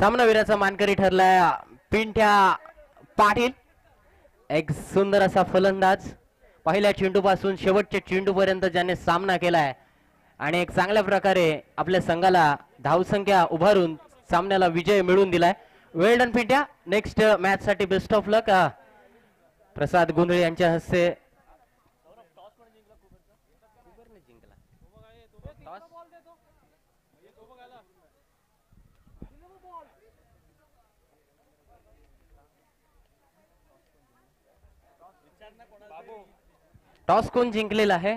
सामनावीराचा मानकरी ठरलाय पिंट्या पाटील. एक सुंदर असा फलंदाज, पहिल्या चेंडूपासून शेवटच्या चेंडूपर्यंत ज्याने सामना केलाय आणि एक चांगल्या प्रकारे आपल्या संघाला धावसंख्या उभारून सामन्याला विजय मिळवून दिलाय. वेल डन पिंट्या. नेक्स्ट मॅच साठी बेस्ट ऑफ लक. प्रसाद गुंधळे यांच्या हस्ते टॉस कोण जिंकलेला आहे?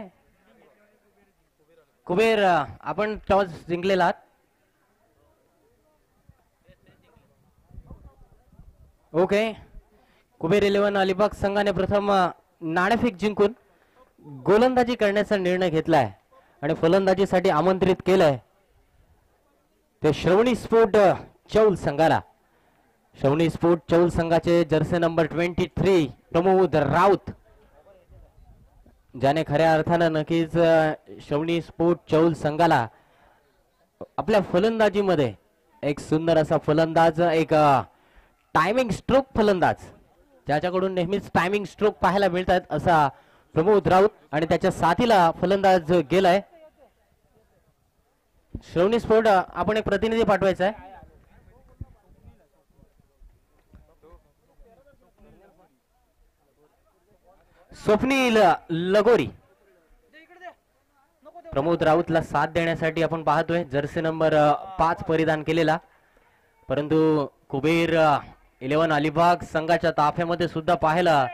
कुबेर, आपण टॉस जिंकलेला आहात. ओके. कुबेर 11 अलिबाग संघाने प्रथम नाणेफेक जिंकून गोलंदाजी करण्याचा निर्णय घेतलाय आणि फलंदाजीसाठी आमंत्रित केलंय ते श्रवणी स्पोर्ट चौल संघाला. श्रवणी स्पोर्ट चौल संघाचे जर्सी नंबर 23 प्रमोद राऊत, ज्याने खऱ्या अर्थानं नक्कीच श्रवणी स्पोर्ट चौल संघाला आपल्या फलंदाजीमध्ये एक सुंदर असा फलंदाज, एक टायमिंग स्ट्रोक फलंदाज, ज्याच्याकडून नेहमीच टायमिंग स्ट्रोक पाहायला मिळतात असा प्रमोद राऊत आणि त्याच्या साथीला फलंदाज गेलाय. श्रवणी स्पोर्ट, आपण एक प्रतिनिधी पाठवायचा आहे. स्वप्नील लगोरी प्रमोद राऊतला साथ देण्यासाठी आपण पाहतोय जर्सी नंबर 5 परिधान केलेला. परंतु कुबेर 11 अलिबाग संघाच्या ताफ्यामध्ये सुद्धा पाहिलं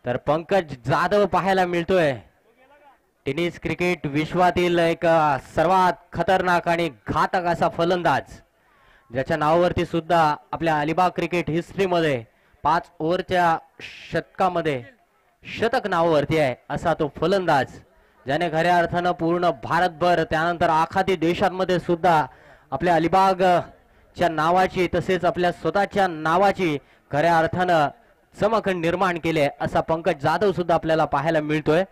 तर पंकज जाधव पाहायला मिळतोय. टेनिस क्रिकेट विश्वातील एक सर्वात खतरनाक आणि घातक असा फलंदाज, ज्याच्या नावावरती सुद्धा आपल्या अलिबाग क्रिकेट हिस्ट्रीमध्ये 5 ओव्हरच्या शतकामध्ये शतक नावावरती आहे असा तो फलंदाज, ज्याने खऱ्या अर्थानं पूर्ण भारतभर त्यानंतर आखाती देशांमध्ये सुद्धा आपल्या अलिबागच्या नावाची तसेच आपल्या स्वतःच्या नावाची खऱ्या अर्थानं चमक निर्माण केले असा पंकज जाधव सुद्धा आपल्याला पाहायला मिळतोय.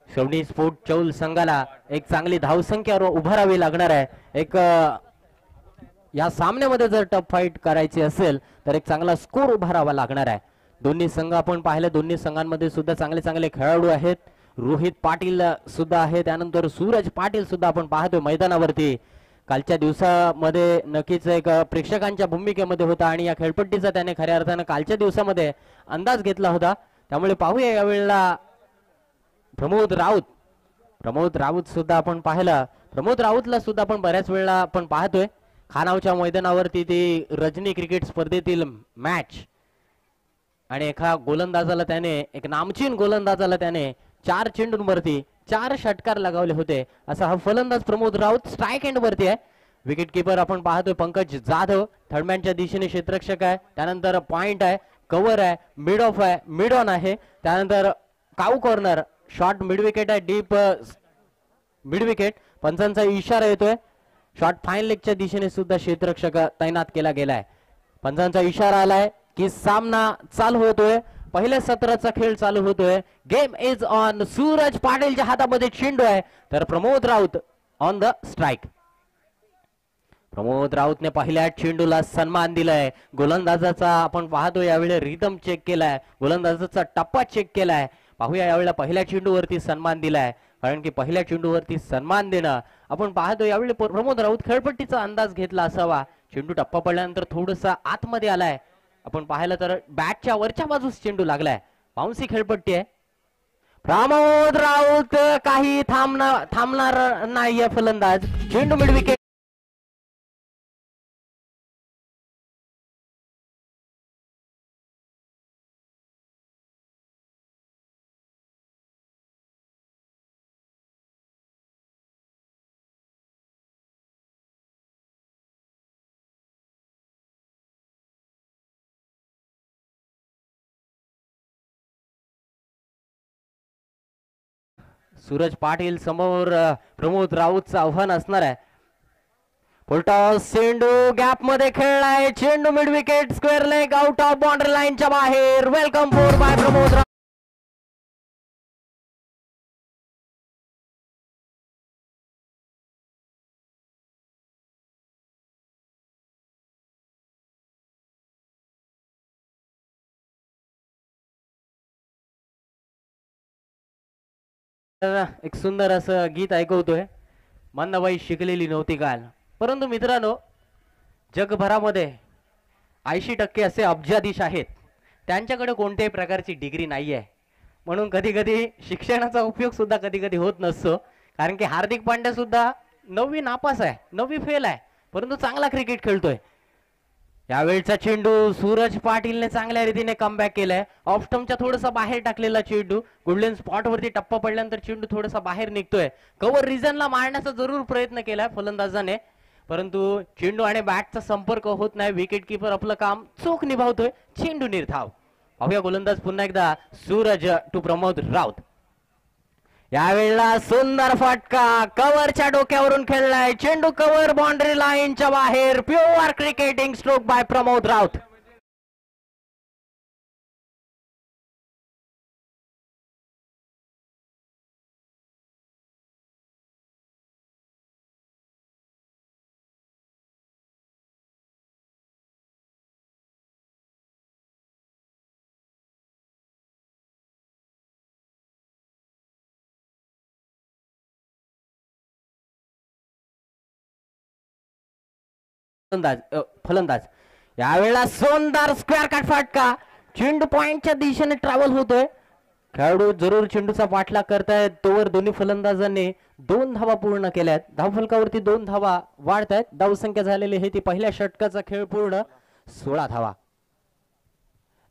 श्रवणी स्पोर्ट चौल संघाला एक चांगली धावसंख्या उभारावी लागणार आहे. एक या सामन्यामध्ये जर टफ फाईट करायची असेल तर एक चांगला स्कोर उभारावा लागणार आहे. दोन्ही संघ आपण पाहिले, दोन्ही संघांमध्ये सुद्धा चांगले चांगले खेळाडू आहेत. रोहित पाटील सुद्धा आहे, त्यानंतर सूरज पाटील सुद्धा आपण पाहतोय मैदानावरती. कालच्या दिवसामध्ये नक्कीच एक प्रेक्षकांच्या भूमिकेमध्ये होता आणि या खेळपट्टीचा त्याने खऱ्या अर्थानं कालच्या दिवसामध्ये अंदाज घेतला होता. त्यामुळे पाहूया यावेळेला प्रमोद राऊत सुद्धा आपण पाहिलं. प्रमोद राऊतला सुद्धा आपण बऱ्याच वेळा आपण पाहतोय खानावच्या मैदानावरती ती रजनी क्रिकेट स्पर्धेतील मॅच आणि एका गोलंदाजाला त्याने, एक नामचीन गोलंदाजाला त्याने 4 चेंडूंवरती 4 षटकार लगावले होते असा हा फलंदाज प्रमोद राऊत स्ट्राईक एंड वरती आहे. विकेट किपर आपण पाहतोय पंकज जाधव, थर्डमॅनच्या दिशेने क्षेत्ररक्षक आहे, त्यानंतर पॉइंट आहे, कव्हर आहे, मिड ऑफ आहे, मिड ऑन आहे, त्यानंतर काऊ कॉर्नर, शॉर्ट मिड विकेट आहे, डीप मिड विकेट. पंचांचा इशारा येतोय. शॉर्ट फाईन लेगच्या दिशेने सुद्धा क्षेत्ररक्षक तैनात केला गेलाय. पंचांचा इशारा आलाय की सामना चालू होतोय, पहिल्या सत्राचा खेळ चालू होतोय. Game is on. सूरज पाटीलच्या हातामध्ये चेंडू आहे तर Pramod Raut on the strike. प्रमोद राऊतने पहिल्या चेंडूला सन्मान दिलाय. गोलंदाजाचा आपण पाहतो यावेळी रिदम चेक केलाय, गोलंदाजाचा टप्पा चेक केलाय. पाहूया यावेळेला पहिल्या चेंडूवरती सन्मान दिलाय, कारण की पहिल्या चेंडूवरती सन्मान देणं आपण पाहतो यावेळी प्रमोद राऊत खेळपट्टीचा अंदाज घेतला असावा. चेंडू टप्पा पडल्यानंतर थोडंसं आतमध्ये आलाय. आपण पाहिलं तर बॅटच्या वरच्या बाजूस चेंडू लागलाय. बाउन्सी खेळपट्टी आहे. प्रमोद राऊत काही थांबणार नाहीये फलंदाज. चेंडू मिड विकेट. सूरज पाटील समोर प्रमोद राऊतचं आव्हान असणार आहे. फुलटॉस चेंडू गॅप मध्ये खेळलाय. चेंडू mid wicket, square leg, out of boundary लाईनच्या बाहेर. Welcome four by Pramod. एक सुंदर असं गीत ऐकवतोय, मंदाबाई शिकलेली नव्हती काल. परंतु मित्रांनो, जगभरामध्ये 80% असे अब्जाधीश आहेत, त्यांच्याकडे कोणत्याही प्रकारची डिग्री नाही आहे. म्हणून कधी कधी शिक्षणाचा उपयोग सुद्धा कधी कधी होत नसतो. कारण की हार्दिक पांड्या सुद्धा 9वी नापास आहे, 9वी फेल आहे, परंतु चांगला क्रिकेट खेळतोय. यावेळचा चेंडू सूरज पाटीलने चांगल्या रीतीने कमबॅक केलाय. ऑफ स्टंपच्या थोडंसं बाहेर टाकलेला चेंडू, गोल्डन स्पॉट वरती टप्पा पडल्यानंतर चेंडू थोडासा बाहेर निघतोय. कव्हर रिजनला मारण्याचा जरूर प्रयत्न केलाय फलंदाजाने, परंतु चेंडू आणि बॅटचा संपर्क होत नाही. विकेट किपर आपलं काम चोख निभावतोय. चेंडू निर्धाव. पाहूया गोलंदाज पुन्हा एकदा सूरज टू प्रमोद राऊत. यावेळेला सुंदर फटका कव्हरच्या डोक्यावरून खेळलाय. चेंडू कव्हर बाउंड्री लाईनच्या बाहेर. Pure cricketing stroke bye Pramod Raut. फलंदाज यावेळेला सुंदर स्क्वेअर कट फटका. चेंडू पॉइंटच्या दिशेने ट्रॅव्हल होतोय. खेळाडू जरूर चेंडूचा पाठलाग करतायत. तोवर दोन्ही फलंदाजांनी 2 धावा पूर्ण केल्यात. धावफलकावरती 2 धावा वाढतायत. धावसंख्या झालेली आहे ती पहिल्या षटकाचा खेळ पूर्ण 16 धावा.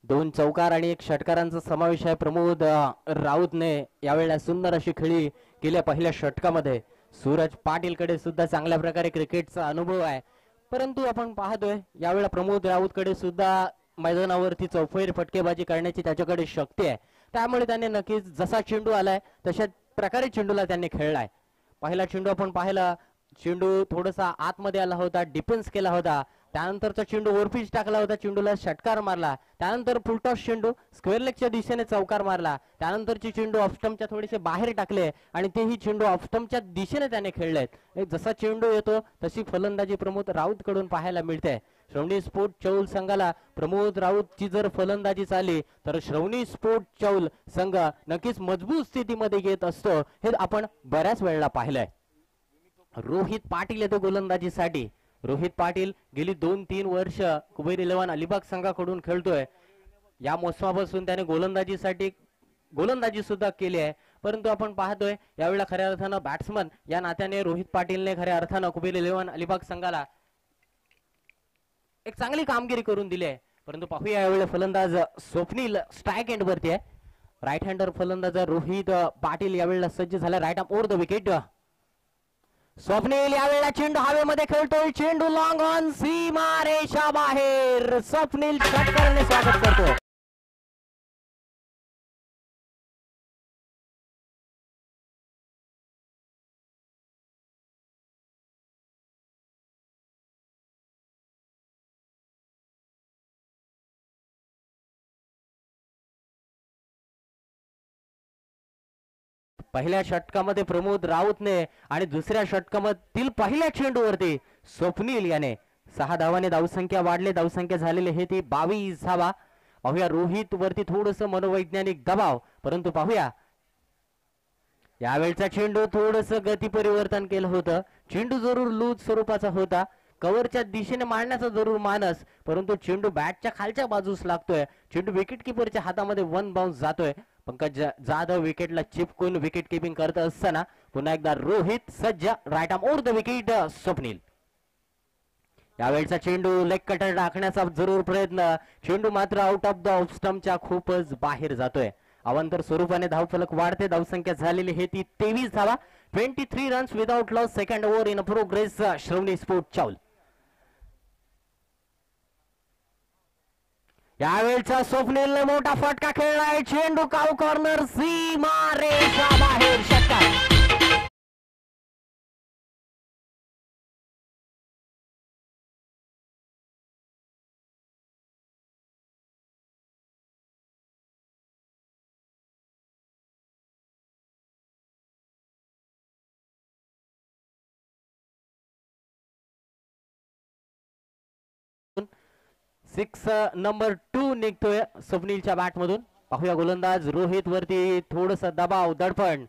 2 चौकार आणि 1 षटकारांचा समावेश आहे. प्रमोद राऊतने यावेळेला सुंदर अशी खेळी केल्या पहिल्या षटकामध्ये. सूरज पाटीलकडे सुद्धा चांगल्या प्रकारे क्रिकेटचा अनुभव आहे, परंतु आपण पाहतोय यावेळेला प्रमोद राऊतकडे सुद्धा मैदानावरती चौफेर फटकेबाजी करण्याची त्याच्याकडे शक्ती आहे. त्यामुळे त्याने नक्कीच जसा चेंडू आलाय तशाच प्रकारे चेंडूला त्यांनी खेळलाय. पहिला चेंडू आपण पाहिला, चेंडू थोडासा आतमध्ये आला होता, डिफेन्स केला होता. त्यानंतरचा चेंडू ओव्हरपिच टाकला होता, चेंडूला षटकार मारला. त्यानंतर फुलटॉस चेंडू स्क्वेअर लेगच्या दिशेने चौकार मारला. त्यानंतरची चेंडू ऑफ स्टंपच्या थोडेसे बाहेर टाकले आणि तेही चेंडू ऑफ स्टंपच्या दिशेने त्याने खेळलेत. जसा चेंडू येतो तशी फलंदाजी प्रमोद राऊत कडून पाहायला मिळते. श्रवणी स्पोर्ट चौल संघाला प्रमोद राऊतची जर फलंदाजी चालली तर श्रवणी स्पोर्ट चौल संघ नक्कीच मजबूत स्थितीमध्ये येत असतो, हे आपण बऱ्याच वेळेला पाहिलंय. रोहित पाटील येतो गोलंदाजीसाठी. रोहित पाटील गेली 2-3 वर्ष कुबेर 11 अलिबाग संघाकडून खेळतोय. या मोसमापासून त्याने गोलंदाजी सुद्धा केली आहे, परंतु आपण पाहतोय यावेळेला खऱ्या अर्थानं बॅट्समन या नात्याने रोहित पाटीलने खऱ्या अर्थानं कुबेर 11 अलिबाग संघाला एक चांगली कामगिरी करून दिली आहे. परंतु पाहूया यावेळेला फलंदाज स्वप्नील स्ट्राईक एंड वरती आहे. राईट हँडर फलंदाज रोहित पाटील यावेळेला सज्ज झाला. Right arm over the wicket. Swapnil यावेळेला चेंडू हवेमध्ये खेळतोय. चेंडू लॉंग ऑन सीमा रेषा बाहेर. स्वप्नील षटकाराने स्वागत करतोय. पहिल्या षटकामध्ये प्रमोद राऊतने आणि दुसऱ्या षटकामधील पहिल्या चेंडूवरती स्वप्नील याने 6 धावाने धावसंख्या वाढले. धावसंख्या झालेली आहे ती 22 धावा. पाहूया रोहित वरती थोडस मनोवैज्ञानिक दबाव, परंतु पाहूया यावेळचा चेंडू थोडस गती परिवर्तन केलं होतं. चेंडू जरूर लूज स्वरूपाचा होता, कव्हरच्या दिशेने मारण्याचा जरूर मानस, परंतु चेंडू बॅटच्या खालच्या बाजूस लागतोय. चेंडू विकेट किपरच्या हातामध्ये 1 बाउन्स जातोय. पंकज जाधव विकेटला चिपकून विकेट किपिंग करत असताना पुन्हा एकदा रोहित सज्ज. Right arm over the wicket. Swapnil यावेळचा चेंडू लेग कटर टाकण्याचा जरूर प्रयत्न. चेंडू मात्र आउट ऑफ द ऑफ स्टंपच्या खूपच बाहेर जातोय. अवांतर स्वरूपाने धावफलक वाढते. धावसंख्या झालेली आहे ती 23 धावा. 23 runs without loss. Second over in progress. Shravani sport Chaul यावेळचा स्वप्नीलने मोठा फटका खेळलाय. चेंडू काऊ कॉर्नर सीमा रेषा बाहेर. षटकार. सिक्स नंबर 2 निघतोय स्वप्नीलच्या बॅट मधून. पाहूया गोलंदाज रोहित वरती थोडस दबाव, दडपण.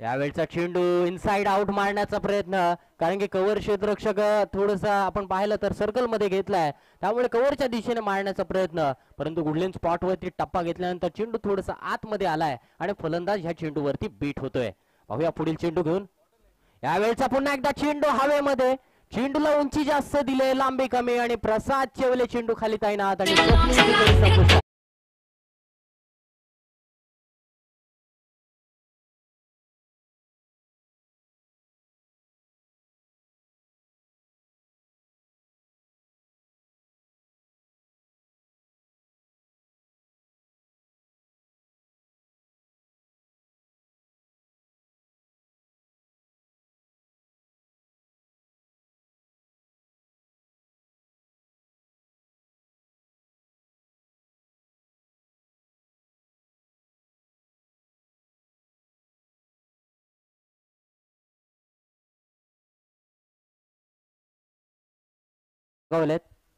यावेळचा चेंडू इनसाइड आउट मारण्याचा प्रयत्न, कारण की कव्हर क्षेत्ररक्षक थोडंसं आपण पाहिलं तर सर्कल मध्ये घेतलाय, त्यामुळे कव्हरच्या दिशेने मारण्याचा प्रयत्न, परंतु गुडलेन स्पॉट वरती टप्पा घेतल्यानंतर चेंडू थोडासा आतमध्ये आलाय आणि फलंदाज ह्या चेंडूवरती बीट होतोय. पाहूया पुढील चेंडू घेऊन. यावेळचा पुन्हा एकदा चेंडू हवेमध्ये, चेंडूला उंची जास्त दिले, लांबी कमी आणि प्रसाद चेवले चेंडू खाली तैनात आणि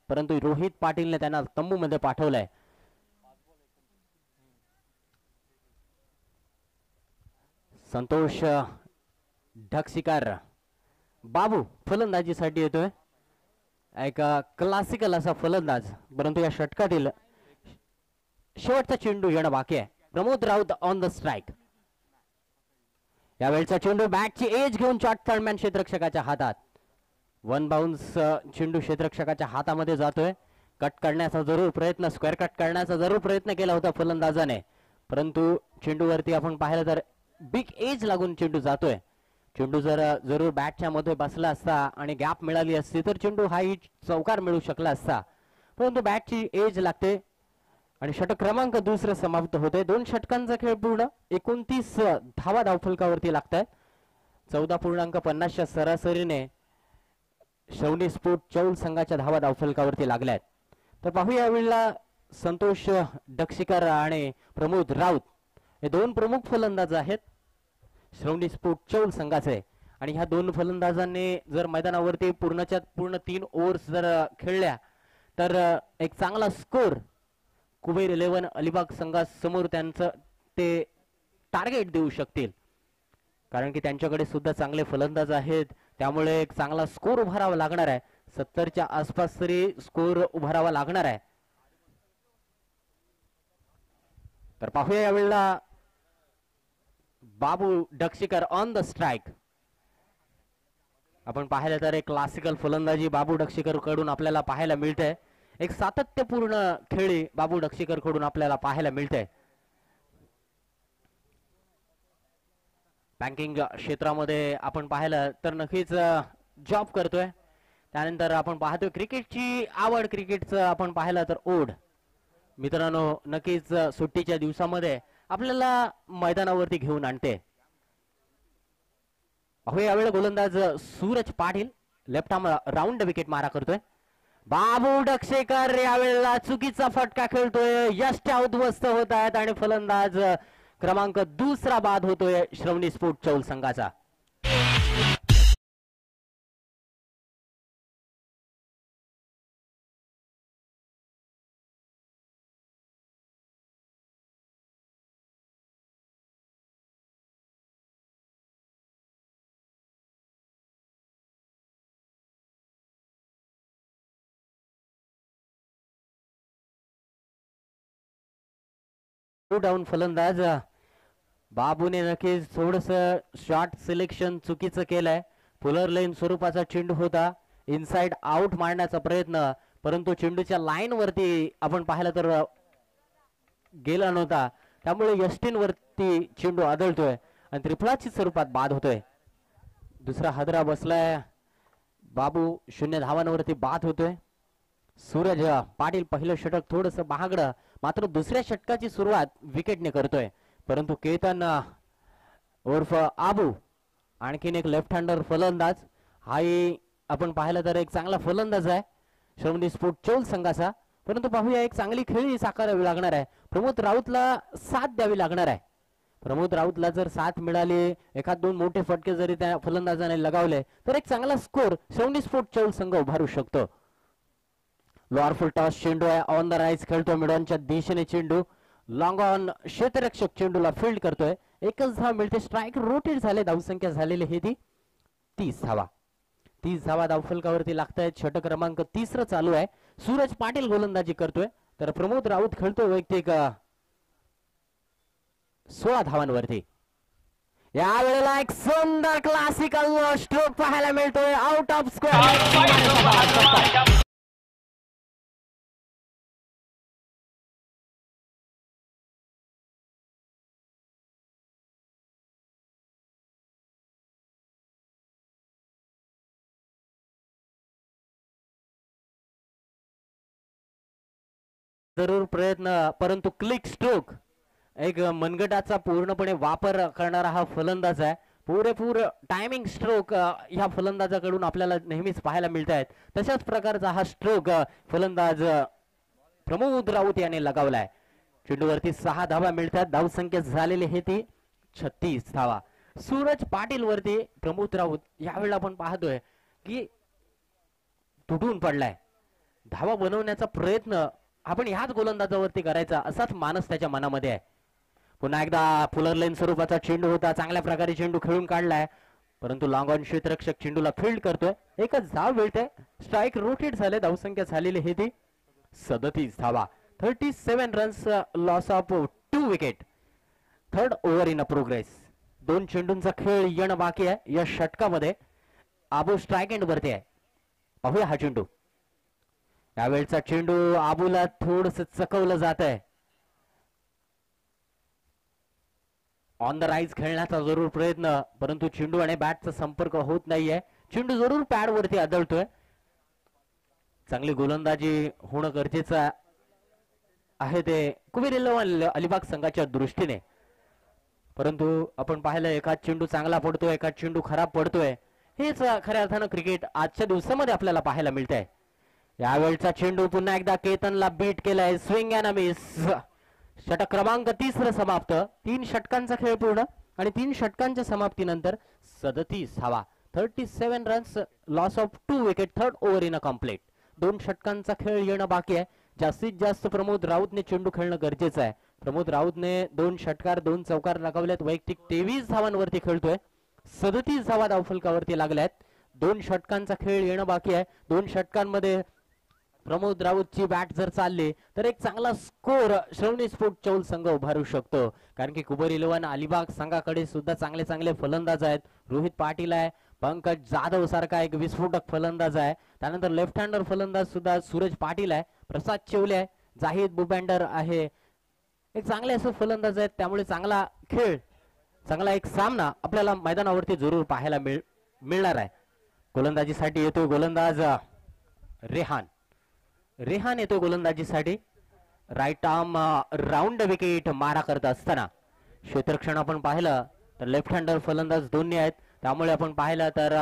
परंतु रोहित पाटीलने त्यांना तंबू मध्ये पाठवलंय. संतोष ढक्षीकर बाबू फलंदाजीसाठी येतोय. एक क्लासिकल असा फलंदाज, परंतु या षटकातील शेवटचा चेंडू येणं बाकी आहे. Pramod Raut on the strike. यावेळचा चेंडू बॅटची एज घेऊन शॉट थर्डमॅन क्षेत्ररक्षकाच्या हातात. वन बाउन्स चेंडू क्षेत्ररक्षकाच्या हातामध्ये जातोय. कट करण्याचा जरूर प्रयत्न, स्क्वेअर कट करण्याचा जरूर प्रयत्न केला होता फलंदाजाने, परंतु चेंडूवरती आपण पाहिलं तर बिग एज लागून चेंडू जातोय. चेंडू जरूर बॅटच्या मध्ये बसला असता आणि गॅप मिळाली असती तर चेंडू हा चौकार मिळू शकला असता, परंतु बॅटची एज लागते आणि षटक क्रमांक दुसरं समाप्त होते. 2 षटकांचा खेळ पूर्ण. 29 धावा धावफलकावरती लागतात. 14.50 च्या सरासरीने श्रवणी स्पोर्ट चौल संघाच्या धावा धावफलकावरती लागल्यात. तर पाहूया यावेळेला संतोष ढक्षीकर आणि प्रमोद राऊत हे 2 प्रमुख फलंदाज आहेत श्रवणी स्पोर्ट चौल संघाचे, आणि ह्या 2 फलंदाजांनी जर मैदानावरती पूर्णच्या पूर्ण 3 ओव्हर्स जर खेळल्या तर एक चांगला स्कोर कुबेर 11 अलिबाग संघासमोर त्यांचं ते टार्गेट देऊ शकतील, कारण की त्यांच्याकडे सुद्धा चांगले फलंदाज आहेत. त्यामुळे एक चांगला स्कोर उभारावा लागणार आहे. 70च्या आसपास तरी स्कोर उभारावा लागणार आहे. तर पाहूया यावेळेला बाबू ढक्षीकर ऑन द स्ट्राइक. आपण पाहिलं तर एक क्लासिकल फलंदाजी बाबू ढक्षीकर कडून आपल्याला पाहायला मिळते. एक सातत्यपूर्ण खेळी बाबू ढक्षीकर कडून आपल्याला पाहायला मिळते. बँकिंग क्षेत्रामध्ये आपण पाहिलं तर नक्कीच जॉब करतोय. त्यानंतर आपण पाहतोय क्रिकेटची आवड, क्रिकेटचं आपण पाहिलं तर ओढ. मित्रांनो, नक्कीच सुट्टीच्या दिवसामध्ये आपल्याला मैदानावरती घेऊन आणते. पाहूया यावेळेला गोलंदाज Suraj Patil left arm round wicket मारा करतोय. बाबू ढक्षीकर यावेळेला चुकीचा फटका खेळतोय. यष्ट उद्ध्वस्त होत आहेत आणि फलंदाज क्रमांक दुसरा बाद होतोय श्रवणी स्पोर्ट चौल संघाचा. डाऊन फलंदाज बाबूने नक्कीच थोडस शॉट सिलेक्शन चुकीचं केलंय. पुलर लेन स्वरूपाचा चेंडू होता. इनसाइड आउट मारण्याचा प्रयत्न, परंतु चेंडूच्या लाईन वरती आपण पाहिलं तर गेला नव्हता, त्यामुळे यष्टीन वरती चेंडू आदळतोय आणि त्रिफळाची स्वरूपात बाद होतोय. दुसरा हादरा बसलाय. बाबू 0 धावांवरती बाद होतोय. सूरज पाटील पहिलं षटक थोडस महागडं, मात्र दुसऱ्या षटकाची सुरुवात विकेटने करतोय, परंतु केतन उर्फ आबू आणखीन एक लेफ्ट हँडर फलंदाज, हाही आपण पाहिलं तर एक चांगला फलंदाज आहे श्रवणी स्पोर्ट चौल संघाचा. परंतु पाहूया एक चांगली खेळी साकारावी लागणार आहे. प्रमोद राऊतला साथ द्यावी लागणार आहे. प्रमोद राऊतला जर साथ मिळाली, एखाद 2 मोठे फटके जरी त्या फलंदाजाने लगावले तर एक चांगला स्कोर श्रवणी स्पोर्ट चौल संघ उभारू शकतो. लोअर फुल टॉस चेंडू आहे. ऑन द राईज खेळतो मिडॉनच्या दिशेने चेंडू. लॉंग ऑन क्षेत्ररक्षक चेंडूला फील्ड करतोय. एकच धाव मिळते. स्ट्राईक रोटेट झाले. धावसंख्या झालेली हे ती 30 धावा. 30 धावा धावफलकावरती लागतायत. षटक क्रमांक 3 चालू आहे. सूरज पाटील गोलंदाजी करतोय तर प्रमोद राऊत खेळतोय वैयक्तिक 16 धावांवरती. यावेळेला एक सुंदर क्लासिकल स्ट्रोक पाहायला मिळतोय आउट ऑफ स्क्वेअर. जरूर प्रयत्न, परंतु क्लिक स्ट्रोक एक मनगटाचा पूर्णपणे वापर करणारा हा फलंदाज आहे. पुरेपूर टायमिंग स्ट्रोक ह्या फलंदाजाकडून आपल्याला नेहमीच पाहायला मिळत आहेत. तशाच प्रकारचा हा स्ट्रोक फलंदाज प्रमोद राऊत याने लगावलाय. चेंडूवरती 6 धावा मिळतात. धावसंख्या झालेली हे ती 36 धावा. सूरज पाटील वरती प्रमोद राऊत यावेळेला आपण पाहतोय की तुटून पडलाय. धावा बनवण्याचा प्रयत्न आपण ह्याच गोलंदाजावरती करायचा असाच मानस त्याच्या मनामध्ये आहे. पुन्हा एकदा फुलर लेन स्वरूपाचा चेंडू होता. चांगल्या प्रकारे चेंडू खेळून काढलाय, परंतु लॉंग ऑन क्षेत्ररक्षक चेंडूला फील्ड करतोय. एकच धाव मिळते. स्ट्राईक रोटेट झाले. धावसंख्या झालेली हे ती 37 धावा. 37 runs. Loss of 2 wicket. Third over in a progress. 2 चेंडूंचा खेळ येणं बाकी आहे या षटकामध्ये. आबू स्ट्राईक एंड वरती आहे. पाहूया हा चेंडू. यावेळचा चेंडू आबूला थोडस चकवलं जात आहे. ऑन द राईज खेळण्याचा जरूर प्रयत्न, परंतु चेंडू आणि बॅटचा संपर्क होत नाहीये. चेंडू जरूर पॅड वरती आदळतोय. चांगली गोलंदाजी होणं गरजेचं आहे ते कुबेर इलेव्हन अलिबाग संघाच्या दृष्टीने. परंतु आपण पाहिलं एकाच चेंडू चांगला पडतोय, एकाच चेंडू खराब पडतोय. हेच खऱ्या अर्थानं क्रिकेट आजच्या दिवसामध्ये आपल्याला पाहायला मिळत आहे. यावेळचा चेंडू पुन्हा एकदा केतनला बीट केलाय. Swing and miss. षटक क्रमांक 3 समाप्त. 3 षटकांचा खेळ पूर्ण आणि 3 षटकांच्या समाप्तीनंतर 37 धावा. 37 runs. Loss of 2 wicket. Third over in a complete. 2 षटकांचा खेळ येणं बाकी आहे. जास्तीत जास्त प्रमोद राऊतने चेंडू खेळणं गरजेचं आहे. प्रमोद राऊतने 2 षटकार 2 चौकार लगावलेत. वैयक्तिक 23 धावांवरती खेळतोय. 37 धावा धावफलकावरती लागल्यात. 2 षटकांचा खेळ येणं बाकी आहे. 2 षटकांमध्ये प्रमोद राऊतची बॅट जर चालली तर एक चांगला स्कोर श्रवणी स्पोर्ट चौल संघ उभारू शकतो. कारण की कुबेर इलेव्हन अलिबाग संघाकडे सुद्धा चांगले चांगले फलंदाज आहेत. रोहित पाटील आहे. पंकज जाधव सारखा एक विस्फोटक फलंदाज आहे. त्यानंतर लेफ्ट हँडर फलंदाज सुद्धा सूरज पाटील आहे. प्रसाद चेवले आहे. जाहीद बुबँडर आहे. एक चांगले असे फलंदाज आहेत. त्यामुळे चांगला खेळ, चांगला एक सामना आपल्याला मैदानावरती जरूर पाहायला मिळणार आहे. गोलंदाजीसाठी येतोय गोलंदाज रेहान. रेहान येतो गोलंदाजीसाठी. राईट आर्म राऊंड विकेट मारा करत असताना क्षेत्ररक्षण आपण पाहिलं तर लेफ्ट हँडर फलंदाज दोन्ही आहेत. त्यामुळे आपण पाहिलं तर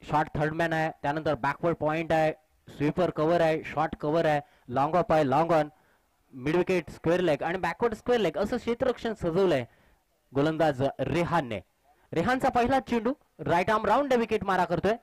शॉर्ट थर्डमॅन आहे. त्यानंतर बॅकवर्ड पॉइंट आहे. स्वीपर कव्हर आहे. शॉर्ट कव्हर आहे. लॉंग ऑफ आहे. Long on. Mid wicket, square leg आणि बॅकवर्ड स्क्वेअर लेग असं क्षेत्ररक्षण सजवलंय गोलंदाज रेहानने. रेहानचा पहिला चेंडू. राईट आर्म राऊंड विकेट मारा करतोय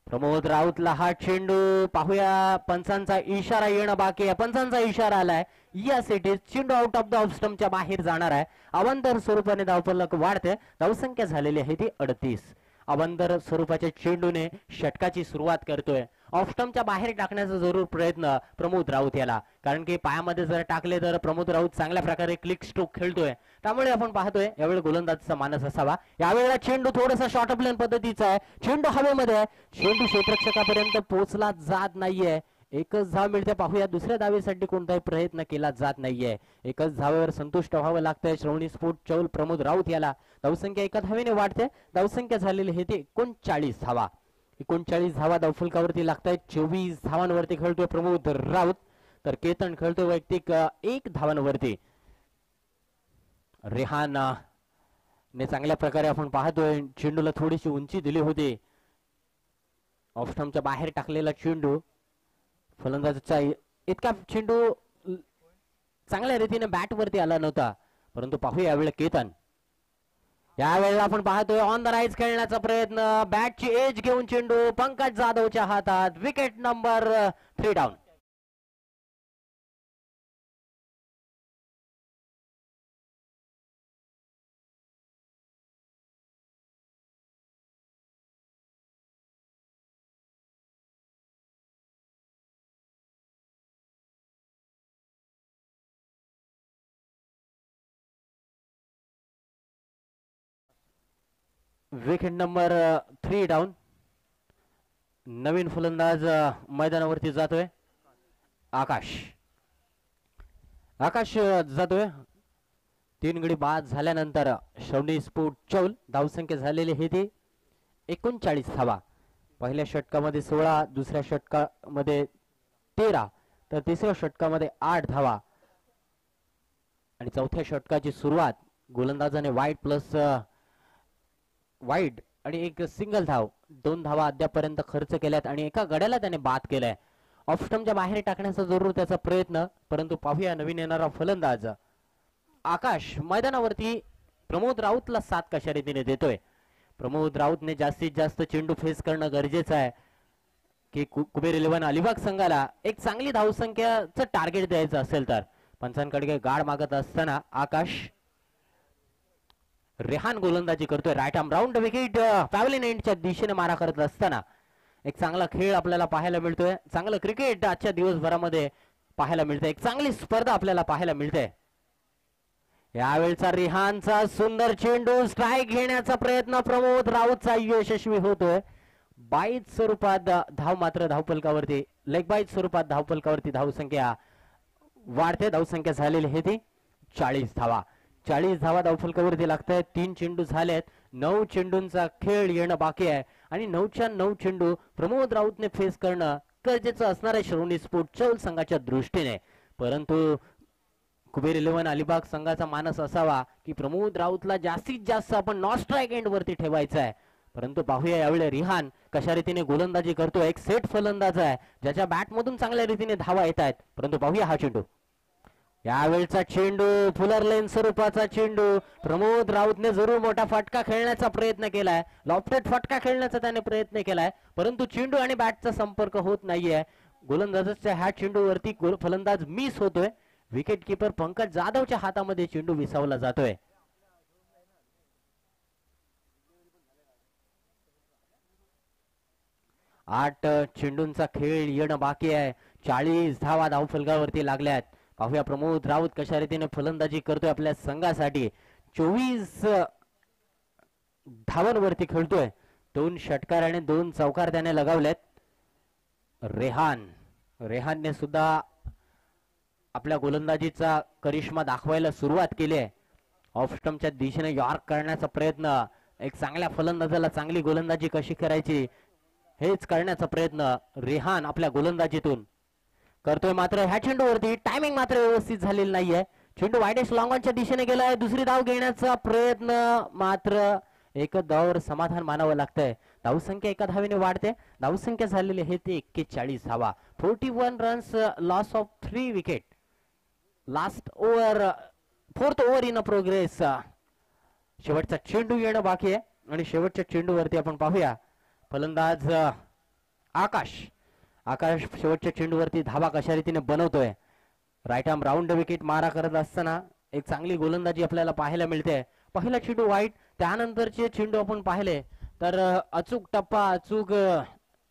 प्रमोद राऊतला हा चेंडू. पाहूया पंचांचा इशारा येणं बाकी आहे. पंचांचा इशारा आलाय. Yes it is. चेंडू आउट ऑफ द ऑफ स्टंपच्या बाहेर जाणार आहे. अवांतर स्वरूपाने धावफलक वाढते. धावसंख्या झालेली आहे ती 38. अवांतर स्वरूपाच्या चेंडूने षटकाची सुरुवात करतोय. ऑफ स्टंपच्या बाहेर टाकण्याचा जरूर प्रयत्न प्रमोद राऊत याला, कारण की पायामध्ये जर टाकले तर प्रमोद राऊत चांगल्या प्रकारे क्लिक स्ट्रोक खेळतोय. त्यामुळे आपण पाहतोय यावेळी गोलंदाजीचा मानस असावा. यावेळेला चेंडू थोडासा शॉर्ट प्लेन पद्धतीचा आहे. चेंडू हवेमध्ये आहे. चेंडू क्षेत्ररक्षकापर्यंत पोहोचला जात नाहीये. एकच धाव मिळते. पाहूया दुसऱ्या धावेसाठी कोणताही प्रयत्न केला जात नाहीये. एकच धावेवर संतुष्ट व्हावं लागतंय श्रवणी स्पोर्ट चौल प्रमोद राऊत याला. धावसंख्या एका धावेने वाढते. धावसंख्या झालेली हे 39 धावा. 39 धावा धावफलकावरती लागतायत. 24 धावांवरती खेळतोय प्रमोद राऊत, तर केतन खेळतोय वैयक्तिक 1 धावांवरती. रेहान ने चांगल्या प्रकारे आपण पाहतोय चेंडूला थोडीशी उंची दिली होती. ऑफ स्टंपच्या बाहेर टाकलेला चेंडू फलंदाजाचा इतका चेंडू चांगल्या रीतीने बॅट वरती आला नव्हता. परंतु पाहूया यावेळी केतन. यावेळेला आपण पाहतोय ऑन द राईज खेळण्याचा प्रयत्न. बॅटची एज घेऊन चेंडू पंकज जाधवच्या हातात. Wicket number 3 down. Wicket number 3 down. नवीन फलंदाज मैदानावरती जातोय. आकाश आकाश जातोय. 3 गडी बाद झाल्यानंतर शौनी स्फोट चौल धावसंख्या झालेली हे ती 39 धावा. पहिल्या षटकामध्ये 16, दुसऱ्या षटकामध्ये 13, तर तिसऱ्या षटकामध्ये 8 धावा. आणि चौथ्या षटकाची सुरुवात गोलंदाजाने वाईड प्लस वाईड आणि एक सिंगल धाव, 2 धावा अद्यापर्यंत खर्च केल्यात आणि एका गड्याला त्याने बाद केलाय. ऑफ स्टंपच्या बाहेर टाकण्याचा जरूर त्याचा प्रयत्न, परंतु पाहूया नवीन येणारा फलंदाज आकाश मैदानावरती प्रमोद राऊतला साथ कशा रीतीने देतोय. प्रमोद राऊतने जास्तीत जास्त चेंडू फेस करणं गरजेचं आहे की कुबेर 11 अलिबाग संघाला एक चांगली धावसंख्याचं टार्गेट द्यायचं असेल तर. पंचांकडे गाड मागत असताना आकाश रेहान गोलंदाजी करतोय. राईट आर्म राऊंड विकेट पॅव्हलिन एंडच्या दिशेने मारा करत असताना एक चांगला खेळ आपल्याला पाहायला मिळतोय. चांगलं क्रिकेट आजच्या दिवसभरामध्ये पाहायला मिळतंय. एक चांगली स्पर्धा आपल्याला पाहायला मिळते. यावेळचा रिहानचा सुंदर चेंडू स्ट्राईक घेण्याचा प्रयत्न प्रमोद राऊतचा यशस्वी होतोय. बाईट स्वरूपात धाव मात्र धावफलकावरती, लेग बाईट स्वरूपात धावफलकावरती धावसंख्या वाढते. धावसंख्या झालेली हे ती 40 धावा. 40 धावा धावफलकावरती लागतायत. 3 चेंडू झालेत. 9 चेंडूंचा खेळ येणं बाकी आहे आणि 9च्या 9 चेंडू प्रमोद राऊतने फेस करणं गरजेचं असणार आहे श्रोणी स्पोर्ट चौल संघाच्या दृष्टीने. परंतु कुबेर 11 अलिबाग संघाचा मानस असावा की प्रमोद राऊतला जास्तीत जास्त आपण नॉन स्ट्राईक एंड वरती ठेवायचा आहे. परंतु पाहूया यावेळी रिहान कशा रीतीने गोलंदाजी करतो. एक सेट फलंदाज आहे ज्याच्या बॅट मधून चांगल्या रीतीने धावा येत आहेत. परंतु पाहूया हा चेंडू. यावेळचा चेंडू फुलर लेन स्वरूपाचा चेंडू. प्रमोद राऊतने जरूर मोठा फटका खेळण्याचा प्रयत्न केलाय. लॉफ्टेड फटका खेळण्याचा त्याने प्रयत्न केलाय, परंतु चेंडू आणि बॅटचा संपर्क होत नाहीये. गोलंदाजाच्या ह्या चेंडूवरती फलंदाज मिस होतोय. विकेट किपर पंकज जाधवच्या हातामध्ये चेंडू विसावला जातोय. आठ चेंडूंचा खेळ येणं बाकी आहे. 40 धावा धावफलकावरती लागल्यात. पाहूया प्रमोद राऊत कशा रीतीने फलंदाजी करतोय आपल्या संघासाठी. 24 धावांवरती खेळतोय. 2 षटकार आणि 2 चौकार त्याने लगावलेत. रेहानने सुद्धा आपल्या गोलंदाजीचा करिश्मा दाखवायला सुरुवात केली आहे. ऑफ स्टंपच्या दिशेने यॉर्क करण्याचा प्रयत्न. एक चांगल्या फलंदाजाला चांगली गोलंदाजी कशी करायची हेच करण्याचा प्रयत्न रेहान आपल्या गोलंदाजीतून करतोय. मात्र ह्या चेंडूवरती टायमिंग मात्र व्यवस्थित झालेली नाहीये. चेंडू वाईडेस्ट लॉंग ऑनच्या दिशेने गेलाय. दुसरी धाव घेण्याचा प्रयत्न, मात्र एक धावावर समाधान मानावं लागतंय. धावसंख्या एका धावेने वाढते. धावसंख्या झालेली आहे ती 41 धावा. 41 runs, loss of 3 wicket. Last over, 4th over in progress. शेवटचा चेंडू येणं बाकी आहे आणि शेवटच्या चेंडूवरती आपण पाहूया फलंदाज आकाश शेवटच्या चेंडूवरती धावा कशा रीतीने बनवतोय. राईट आर्म राऊंड विकेट मारा करत असताना एक चांगली गोलंदाजी आपल्याला पाहायला मिळते. पहिला चेंडू वाईट, त्यानंतरचे चेंडू आपण पाहिले तर अचूक टप्पा, अचूक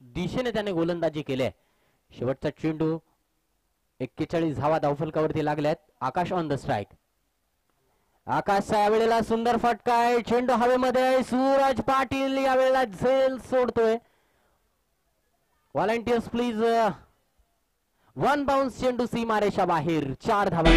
दिशेने त्याने गोलंदाजी केली. शेवटचा चेंडू 41 धावा धावफलकावरती लागल्यात. आकाश ऑन द स्ट्राईक. आकाशचा यावेळेला सुंदर फटका आहे. चेंडू हवेमध्ये. सूरज पाटील यावेळेला झेल सोडतोय. Volunteers please. 1 बाउन्स चेंडू सीमारेषा बाहेर. 4 धावा.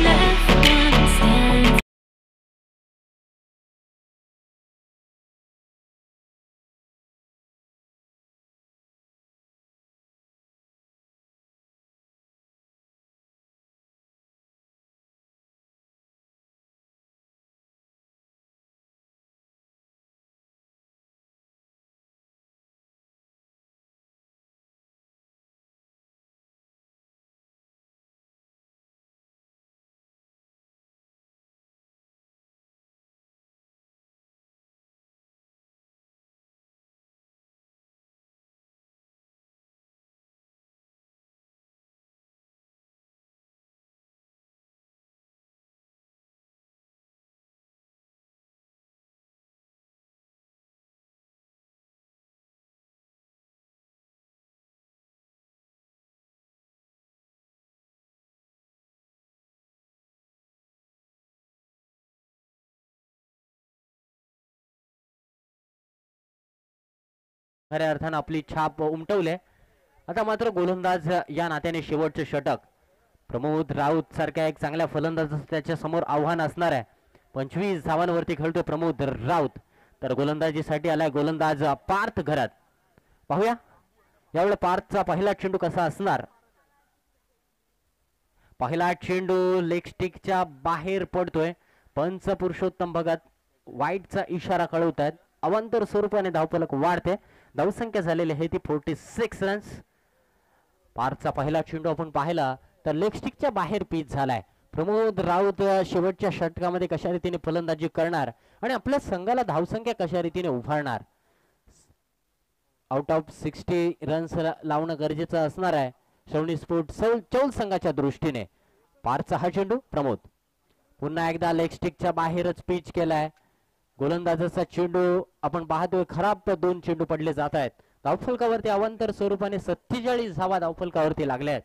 खऱ्या अर्थानं आपली छाप उमटवले. आता मात्र गोलंदाज या नात्याने शेवटचे षटक प्रमोद राऊत सारख्या एक चांगल्या फलंदाजाचं त्याच्या समोर आव्हान असणार आहे. 25 धावांवरती खेळतोय प्रमोद राऊत. तर गोलंदाजीसाठी आलाय गोलंदाज पार्थ घरात. पाहूया यावेळी पार्थचा पहिला चेंडू कसा असणार. पहिला चेंडू लेग स्टिकच्या बाहेर पडतोय. पंच पुरुषोत्तम भगत वाईटचा इशारा कळवत आहेत. अवांतर स्वरूपाने धावफलक वाढते. धावसंख्या झालेली आहे ती 46 रन्स. पार्थचा पहिला चेंडू आपण पाहिला तर लेग स्टिकच्या बाहेर पिच झालाय. प्रमोद राऊत शेवटच्या षटकामध्ये कशा रीतीने फलंदाजी करणार आणि आपल्या संघाला धावसंख्या कशा रीतीने उभारणार. आउट ऑफ 60 रन्स लावणं गरजेचं असणार आहे श्रवणी स्पोर्ट चौल संघाच्या दृष्टीने. पारचा हा चेंडू प्रमोद पुन्हा एकदा लेग स्टिकच्या बाहेरच पिच केलाय. गोलंदाजाचा चेंडू आपण पाहतोय खराब 2 चेंडू पडले जात आहेत. धावफलकावरती अवांतर स्वरूपाने 47 धावा धावफलकावरती लागल्या आहेत.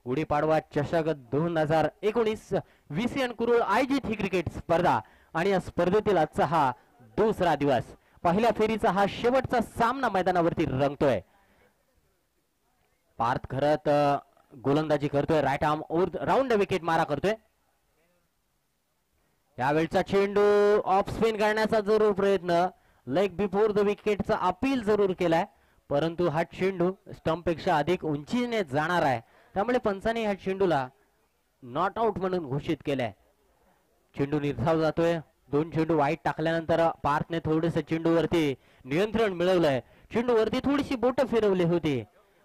गुढीपाडवा चषक 2019 VCN कुरुळ आयोजित ही क्रिकेट स्पर्धा आणि या स्पर्धेतील आजचा हा दुसरा दिवस. पहिल्या फेरीचा हा शेवटचा सामना मैदानावरती रंगतोय. पार्थ खरत गोलंदाजी करतोय. राईट आर्म राऊंड विकेट मारा करतोय. यावेळचा चेंडू ऑफ स्पिन करण्याचा जरूर प्रयत्न. लेग बिफोर द विकेटचा अपील जरूर केलाय परंतु हा चेंडू स्टंप पेक्षा अधिक उंचीने जाणार आहे. त्यामुळे पंचाने ह्या चेंडूला नॉट आउट म्हणून घोषित केलंय. चेंडू निर्धाव जातोय. 2 चेंडू वाईट टाकल्यानंतर पार्थने थोडेसे चेंडूवरती नियंत्रण मिळवलंय. चेंडूवरती थोडीशी बोट फिरवली होती.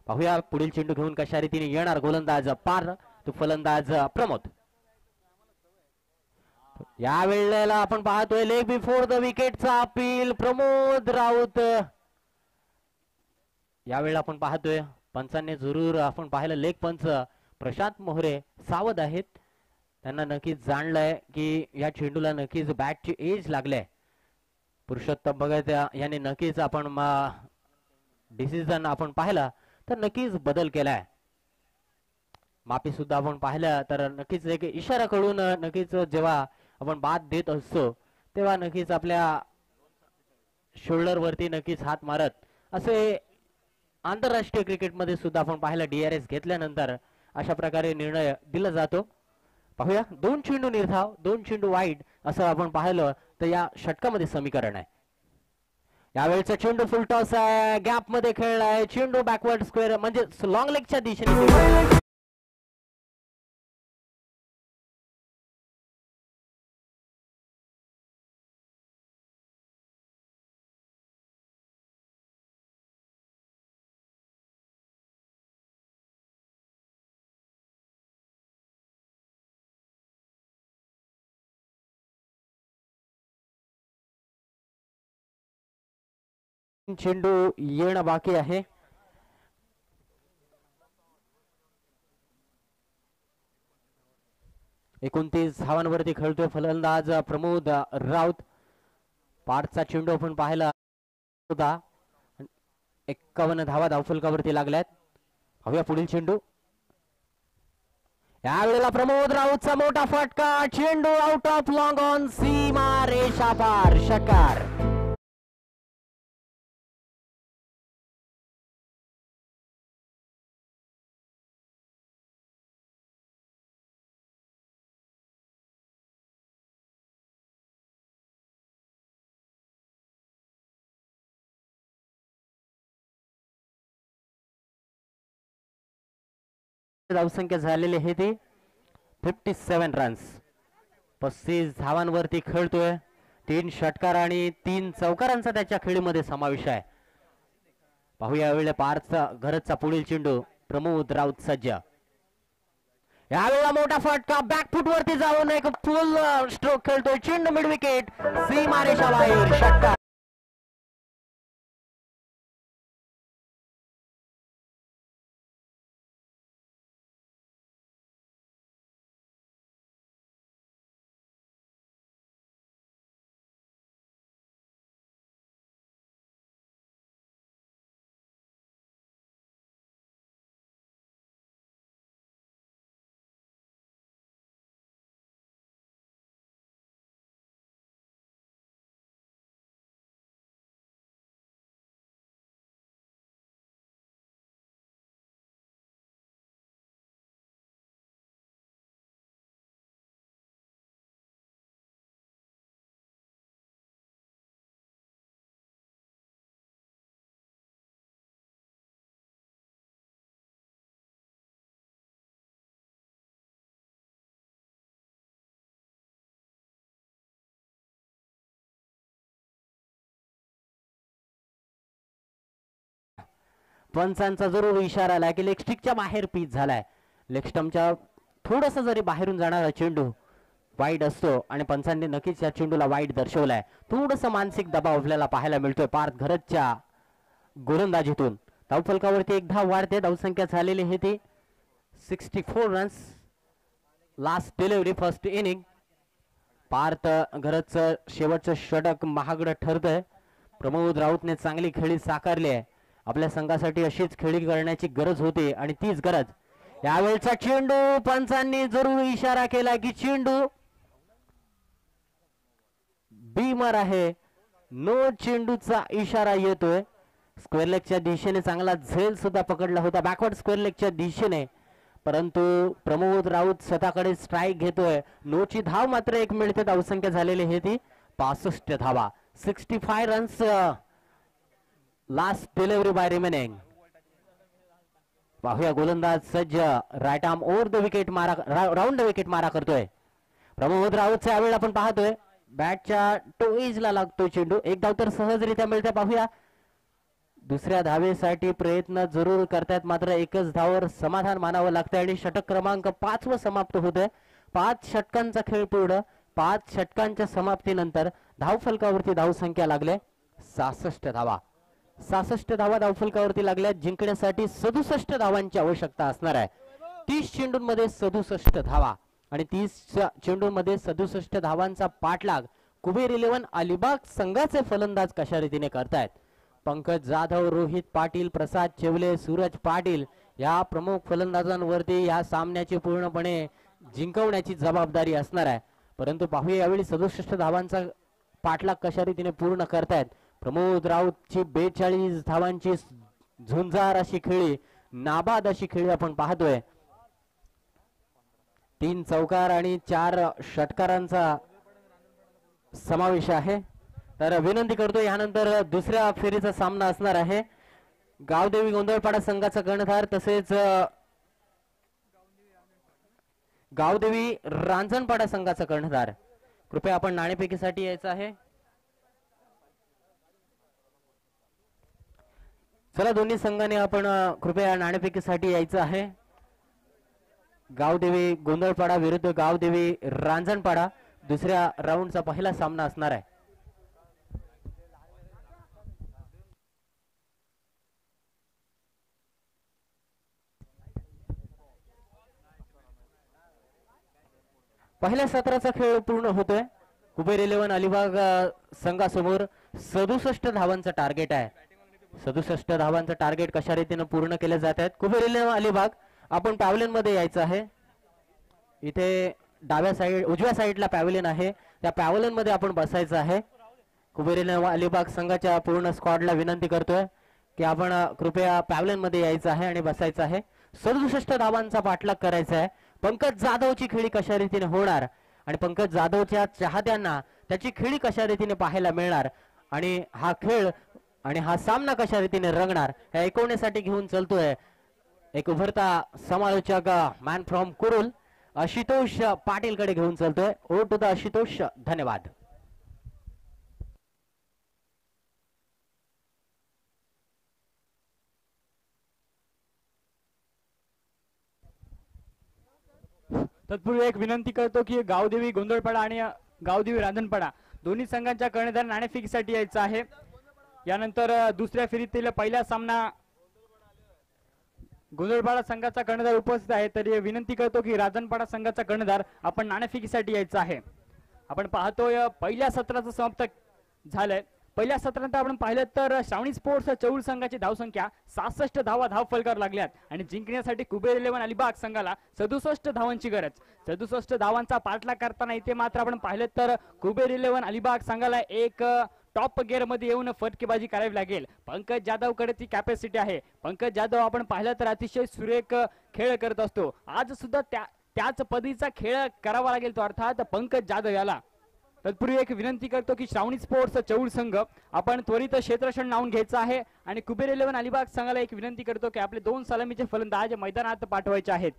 पाहूया पुढील चेंडू घेऊन कशा रीतीने येणार गोलंदाज पार्थ तो फलंदाज प्रमोद. या वेळेला आपण पाहतोय लेग बिफोर द विकेटचा अपील प्रमोद राऊत. यावेळेला आपण पाहतोय पंचांनी जरूर आपण पाहिलं लेग पंच प्रशांत मोहरे सावध आहेत. त्यांना नक्कीच जाणलंय की या चेंडूला नक्कीच बॅटची एज लागले. पुरुषोत्तम भगत याने नक्कीच आपण डिसिजन आपण पाहिला तर नक्कीच बदल केलाय. माफी सुद्धा आपण पाहिलं तर नक्कीच एक इशारा कळून नक्कीच जेव्हा आपण बाद देत असतो तेव्हा नक्कीच आपल्या शोल्डर वरती नक्कीच हात मारत असे आंतरराष्ट्रीय क्रिकेटमध्ये सुद्धा आपण पाहिलं. DRS घेतल्यानंतर अशा प्रकारे निर्णय दिला जातो. पाहूया 2 चेंडू निर्धाव 2 चेंडू वाईट असं आपण पाहिलं तर या षटकामध्ये समीकरण आहे. यावेळेचा चेंडू फुल टॉस आहे. गॅप मध्ये खेळलाय. चेंडू बॅकवर्ड स्क्वेअर म्हणजे लॉंग लेगच्या दिशेने. चेंडू येणं बाकी आहे. एकोणतीस धावांवरती खेळतोय फलंदाज प्रमोद राऊत. पार्थचा चेंडू आपण पाहिला 51 धावा धावफलकावरती लागल्यात. पाहूया पुढील चेंडू. यावेळेला प्रमोद राऊतचा मोठा फटका. चेंडू आउट ऑफ लॉंग ऑन सीमा रेषा पार षटकार. धावसंख्या झालेली आहे ती 57 रन्स. 35 धावांवरती खेळतोय. 3 षटकार आणि 3 चौकारांचा त्याच्या खेळीमध्ये समावेश आहे. पाहूया यावेळेला पार्थचा घरचा पुढील चेंडू. प्रमोद राऊत सज्ज. यावेळेला मोठा फटका बॅकफुट वरती जाऊन एक फुल स्ट्रोक खेळतोय. चेंडू मिड विकेट सीमा रेषा बाहेर षटकार. पंचांचा जरूर इशारा आला की लेग स्टिकच्या बाहेर पिच झालाय. लेग स्टंपच्या थोडस जरी बाहेरून जाणारा चेंडू वाईड असतो आणि पंचांनी नक्कीच या चेंडूला वाईड दर्शवलाय. थोडस मानसिक दबाव आपल्याला पाहायला मिळतोय पार्थ घरतच्या गोलंदाजीतून. धावफलकावरती एक धाव वाढते. धावसंख्या झालेली आहे ती 64 runs. Last delivery first inning. Parth घरतचं शेवटचं षटक महागडं ठरतंय. प्रमोद राऊतने चांगली खेळी साकारली आहे. आपल्या संघासाठी अशीच खेळी करण्याची गरज होती आणि तीच गरज. यावेळचा चेंडू पंचांनी जरूर इशारा केला की चेंडू बीमर आहे. नो चेंडूचा इशारा येतोय. स्क्वेअर लेगच्या दिशेने चांगला झेल सुद्धा पकडला होता बॅकवर्ड स्क्वेअर लेगच्या दिशेने, परंतु प्रमोद राऊत स्वतःकडे स्ट्राईक घेतोय. नोची धाव मात्र एक मिळते. धावसंख्या झालेली आहे ती 65 धावा. 65 runs. Last delivery by remaining. पाहूया गोलंदाज सज्ज. Right arm over the wicket मारा, राऊंड द विकेट मारा करतोय प्रमोद राऊतचा. यावेळी आपण पाहतोय बॅटच्या टोईजला लागतोय चेंडू. एक धाव तर सहजरित्या मिळते. पाहूया दुसऱ्या धावेसाठी प्रयत्न जरूर करतायत, मात्र एकच धावावर समाधान मानावं लागतंय आणि षटक क्रमांक 5 व समाप्त होतोय. 5 षटकांचा खेळ पूर्ण. 5 षटकांच्या समाप्तीनंतर धावफलकावरती धावसंख्या लागले 66 धावा. 66 धावा धावफलकावरती लागल्या. जिंकण्यासाठी 67 धावांची आवश्यकता असणार आहे. 30 चेंडूंमध्ये 67 धावा आणि 30 चेंडूंमध्ये 67 धावांचा पाठलाग कुबेर 11 अलिबाग संघाचे फलंदाज कशा रीतीने करतायत. पंकज जाधव, रोहित पाटील, प्रसाद चेवले, सूरज पाटील या प्रमुख फलंदाजांवरती या सामन्याची पूर्णपणे जिंकवण्याची जबाबदारी असणार आहे. परंतु पाहूया यावेळी 67 धावांचा पाठलाग कशा रीतीने पूर्ण करतायत. प्रमोद राऊतची 42 धावांची झुंजार अशी खेळी, नाबाद अशी खेळी आपण पाहतोय. 3 चौकार आणि 4 षटकारांचा समावेश आहे. तर विनंती करतो यानंतर दुसऱ्या फेरीचा सामना असणार आहे. गावदेवी गोंधळपाडा संघाचा कर्णधार तसेच गावदेवी रांजणपाडा संघाचा कर्णधार. कृपया आपण नाणेफेकीसाठी यायचं आहे. चला दोन्ही संघाने आपण कृपया नाणेफेकीसाठी यायचं आहे. गावदेवी गोंधळपाडा विरुद्ध गावदेवी रांजणपाडा दुसऱ्या राऊंडचा पहिला सामना असणार आहे. पहिल्या सत्राचा खेळ पूर्ण होतोय. कुबेर 11 अलिबाग संघासमोर 67 धावांचं टार्गेट आहे. 67 धावांचं टार्गेट कशा रीतीने पूर्ण केले जात आहेत. कुबेर 11 अलिबाग आपण पॅव्हलियन मध्ये यायचं आहे. इथे डाव्या साईड उजव्या साईडला पॅव्हलियन आहे, त्या पॅव्हलियन मध्ये आपण बसायचं आहे. कुबेर 11 अलिबाग संघाच्या पूर्ण स्क्वॉडला विनंती करतोय की आपण कृपया पॅव्हलियन मध्ये यायचं आहे आणि बसायचं आहे. 67 धावांचा पाठलाग करायचा आहे. पंकज जाधवची खेळी कशा रीतीने होणार आणि पंकज जाधवच्या चाहत्यांना त्याची खेळी कशा रीतीने पाहायला मिळणार आणि हा खेळ आणि हा सामना कशा रीतीने रंगणार हे ऐकवण्यासाठी घेऊन चलतोय एक उभरता समालोचक मॅन फ्रॉम कुरुल आशुतोष पाटील कडे घेऊन चलतोय. Over to the Ashutosh. धन्यवाद. तत्पूर्वी एक विनंती करतो की गावदेवी गोंधळपाडा आणि गावदेवी रांजणपाडा दोन्ही संघांच्या कर्णधार नाणेफेकीसाठी यायचं आहे. यानंतर दुसऱ्या फेरीतील पहिला सामना गोंधळपाडा संघाचा कर्णधार उपस्थित आहे. तरी विनंती करतो की रांजणपाडा संघाचा कर्णधार आपण नाणेफेकीसाठी यायचं आहे. आपण पाहतोय पहिल्या सत्राचं समाप्त झालंय. पहिल्या सत्रात आपण पाहिलं तर श्रावणी स्पोर्ट्स चौल संघाची धावसंख्या 66 धावा धावफलकावर लागल्यात आणि जिंकण्यासाठी कुबेर 11 अलिबाग संघाला 67 धावांची गरज. 67 धावांचा पाठलाग करताना इथे मात्र आपण पाहिलं तर कुबेर 11 अलिबाग संघाला एक टॉप गिअर मध्ये येऊन फटकेबाजी करावी लागेल. पंकज जाधव कडे ती कॅपॅसिटी आहे. पंकज जाधव आपण पाहिलं तर अतिशय सुरेख खेळ करत असतो. आज सुद्धा त्याच पद्धतीचा खेळ करावा लागेल तो अर्थात पंकज जाधव याला. तत्पूर्वी एक विनंती करतो की श्रावणी स्पोर्ट्स चौल संघ आपण त्वरित क्षेत्ररक्षण लावून घ्यायचं आहे आणि कुबेर 11 अलिबाग संघाला एक विनंती करतो की आपले 2 सलामीचे फलंदाज मैदानात पाठवायचे आहेत.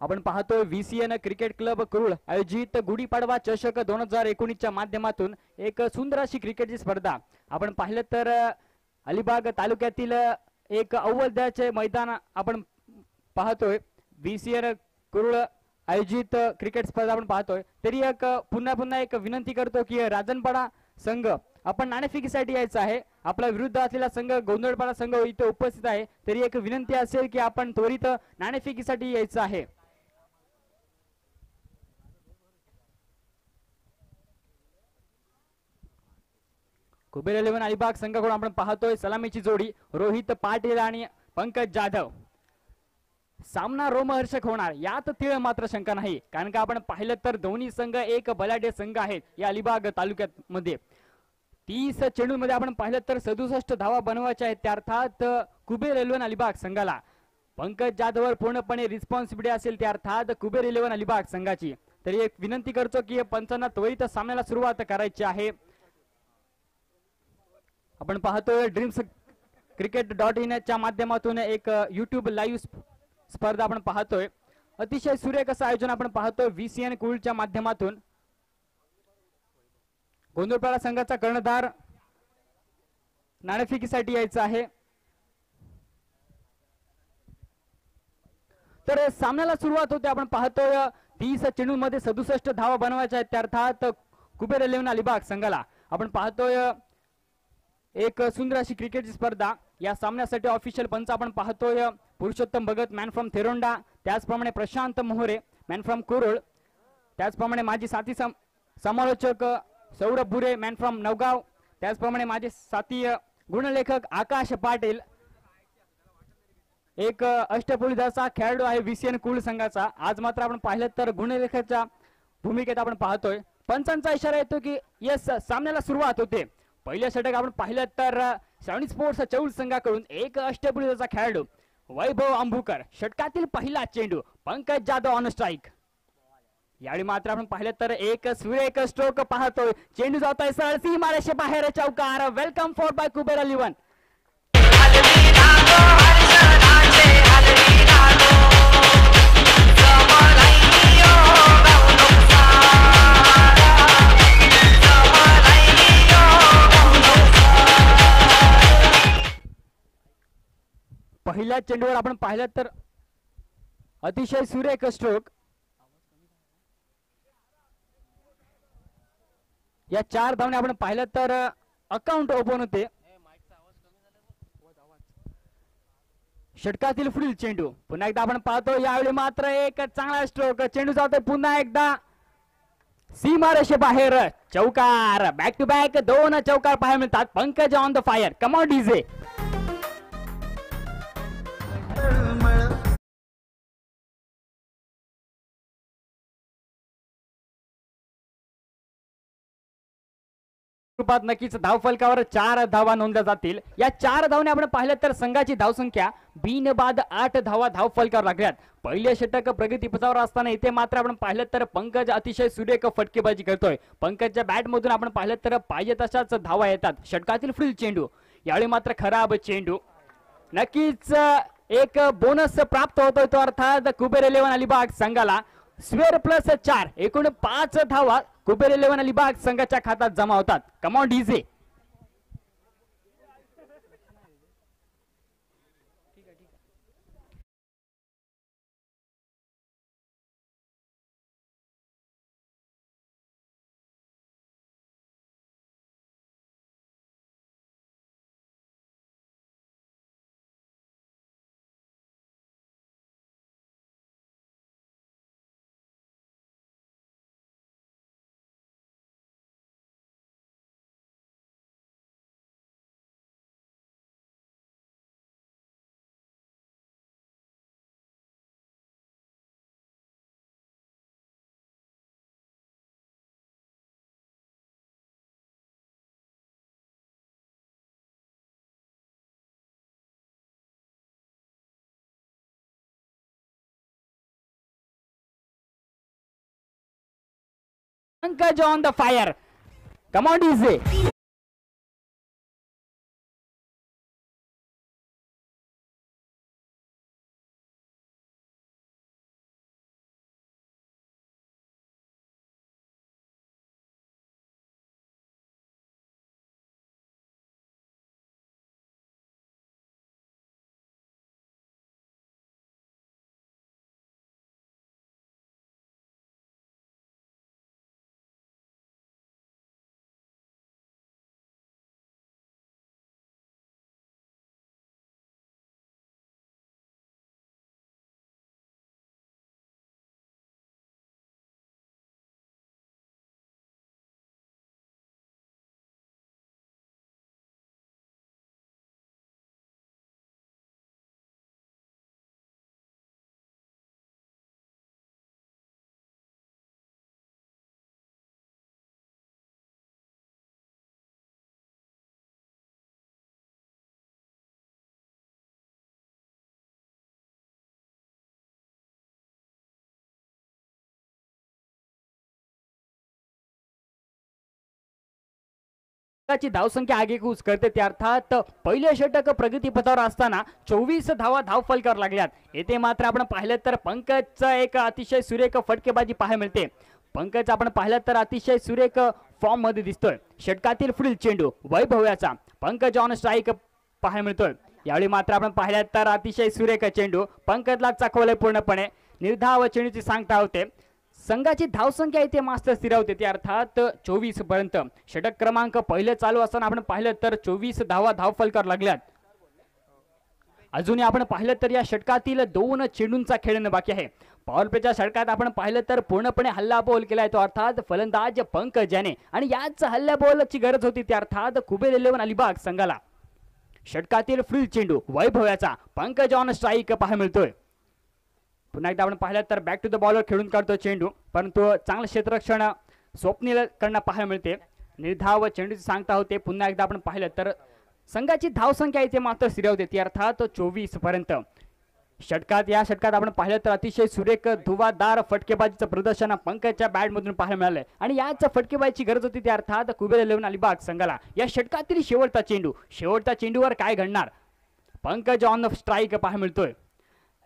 आपण पाहतोय VCN क्रिकेट क्लब कुरुळ आयोजित गुढीपाडवा चषक 2019च्या माध्यमातून एक सुंदर अशी क्रिकेटची स्पर्धा आपण पाहिलं तर अलिबाग तालुक्यातील एक अव्वल दर्जाचे मैदान आपण पाहतोय VCN कुरुळ आयोजित क्रिकेट स्पर्धा आपण पाहतोय. तरी एक पुन्हा एक विनंती करतो की राजनपाडा संघ आपण नाणेफेकीसाठी यायचं आहे. आपला विरुद्ध असलेला संघ गोंधळपाडा संघ इथे उपस्थित आहे. तरी एक विनंती असेल की आपण त्वरित नाणेफेकीसाठी यायचं आहे. कुबेर 11 अलिबाग संघाकडून आपण पाहतोय सलामीची जोडी रोहित पाटील आणि पंकज जाधव. सामना रोमहर्षक होणार यात तीळ मात्र शंका नाही, कारण का आपण पाहिलं तर दोन्ही संघ एक बलाढ्य संघ आहेत या अलिबाग तालुक्यात मध्ये. 30 चेंडूमध्ये आपण पाहिलं तर 67 धावा बनवायच्या आहेत. त्या अर्थात कुबेर 11 अलिबाग संघाला पंकज जाधववर पूर्णपणे रिस्पॉन्सिबिलिटी असेल त्या अर्थात कुबेर 11 अलिबाग संघाची. तरी एक विनंती करतो की पंचांना त्वरित सामन्याला सुरुवात करायची आहे. आपण पाहतोय ड्रीम्स cricket.in च्या माध्यमातून एक YouTube लाईव्ह स्पर्धा आपण पाहतोय. अतिशय सुरेख असं आयोजन आपण पाहतोय VCN कुरुळच्या माध्यमातून. गोंधळपाडा संघाचा कर्णधार नाणेफेकीसाठी यायचा आहे. तर सामन्याला सुरुवात होते. आपण पाहतोय 30 चेंडूमध्ये 67 धावा बनवायच्या आहेत. त्या अर्थात कुबेर 11 अलिबाग संघाला आपण पाहतोय एक सुंदर अशी क्रिकेटची स्पर्धा. या सामन्यासाठी ऑफिशियल पंच आपण पाहतोय पुरुषोत्तम भगत मॅन फ्रॉम थेरोंडा, त्याचप्रमाणे प्रशांत मोहरे मॅन फ्रॉम कुरुळ, त्याचप्रमाणे माझी साथी समालोचक सौरभ बुरे मॅन फ्रॉम नवगाव, त्याचप्रमाणे माझे साथी गुणलेखक आकाश पाटील. एक अष्टपैलू दलाचा खेळाडू आहे VCN कुरुळ संघाचा. आज मात्र आपण पाहिलं तर गुणलेखकाच्या भूमिकेत आपण पाहतोय. पंचांचा इशारा येतो की यस सामन्याला सुरुवात होते. पहिल्या षटक आपण पाहिलं तर सैनिक स्पोर्ट्स चौल संघाकडून एक अष्टपैलू दलाचा खेळाडू वैभव अंबुकर, षटकातील पहिला चेंडू पंकज जाधव ऑन स्ट्राइक. यावेळी मात्र आपण पाहिलं तर एक सुरेख स्ट्रोक पाहतोय. चेंडू जातोय सरळ सीमारेषे बाहेर चौकार. Welcome four by Kuber 11. पहिल्या चेंडूवर आपण पाहिलं तर अतिशय सुरेख स्ट्रोक. या 4 धावने आपण पाहिलं तर अकाउंट ओपन होते. षटकातील पुढील चेंडू पुन्हा एकदा आपण पाहतो. यावेळी मात्र एक चांगला स्ट्रोक. चेंडू जातोय पुन्हा एकदा सीमारेषे बाहेर चौकार. बॅक टू बॅक 2 चौकार पाहायला मिळतात. Pankaj on the fire. Come on DJ. रूपात नक्कीच धावफलकावर 4 धावा नोंदल्या जातील. या 4 धावने आपण पाहिलं तर संघाची धावसंख्या बिनबाद 8 धावा धावफलकावर लागल्यात. पहिले षटक प्रगतीपथावर असताना इथे मात्र आपण पाहिलं तर पंकज अतिशय सुरेख फटकेबाजी करतोय. पंकजच्या बॅट मधून आपण पाहिलं तर पाहिजे तशाच धावा येतात. षटकातील पुढील चेंडू यावेळी मात्र खराब चेंडू. नक्कीच एक बोनस प्राप्त होतोय तो अर्थात कुबेर 11 अलिबाग संघाला. स्क्वेअर प्लस 4 एकूण 5 धावा कुबेर 11 अलिबाग संघाच्या खात्यात जमा होतात. कम on DJ. Pankaj on the fire. Come on, DJ. ची धावसंख्या आगेकूच करते ते अर्थात पहिले षटक प्रगतीपथावर असताना 24 धावा धावफलकावर लागल्यात. येथे मात्र आपण पाहिलं तर पंकजचा एक अतिशय सुरेख फटकेबाजी पाहायला मिळते. पंकज आपण पाहिलं तर अतिशय सुरेख फॉर्म मध्ये दिसतोय. षटकातील पुढील चेंडू वैभव्याचा पंकज ऑन स्ट्राईक पाहायला मिळतोय. यावेळी मात्र आपण पाहिलं तर अतिशय सुरेख चेंडू पंकजला चाकवलंय पूर्णपणे. निर्धाव चेंडूची सांगता होते. संघाची धावसंख्या इथे मास्तर स्थिरावते ते अर्थात 24 पर्यंत. षटक क्रमांक पहिले चालू असताना आपण पाहिलं तर 24 धावा धावफलकावर लागल्यात. अजूनही आपण पाहिलं तर या षटकातील 2 चेंडूंचा खेळणं बाकी आहे. पॉवर प्लेच्या षटकात आपण पाहिलं तर पूर्णपणे हल्ला बॉल केलाय तो अर्थात फलंदाज पंकज याने आणि याच हल्ला बॉलची गरज होती ते अर्थात कुबेर 11 अलिबाग संघाला. षटकातील फ्री चेंडू वैभव्याचा पंकज ऑन स्ट्राईक पाहायला मिळतोय. पुन्हा एकदा आपण पाहिलं तर बॅक टू द बॉलर खेळून काढतो चेंडू, परंतु चांगलं क्षेत्ररक्षण स्वप्नील कडनं पाहायला मिळते. निर्धाव चेंडूची सांगता होते. पुन्हा एकदा आपण पाहिलं तर संघाची धावसंख्या इथे मात्र स्थिरावते ती अर्थात 24 पर्यंत. या षटकात आपण पाहिलं तर अतिशय सुरेख धुवादार फटकेबाजीचं प्रदर्शन पंकजच्या बॅटमधून पाहायला मिळालंय आणि याच फटकेबाजीची गरज होती त्या अर्थात कुबेर 11 अलिबाग संघाला. या षटकातील शेवटच्या चेंडूवर काय घडणार? पंकज ऑन स्ट्राईक पाहायला मिळतोय.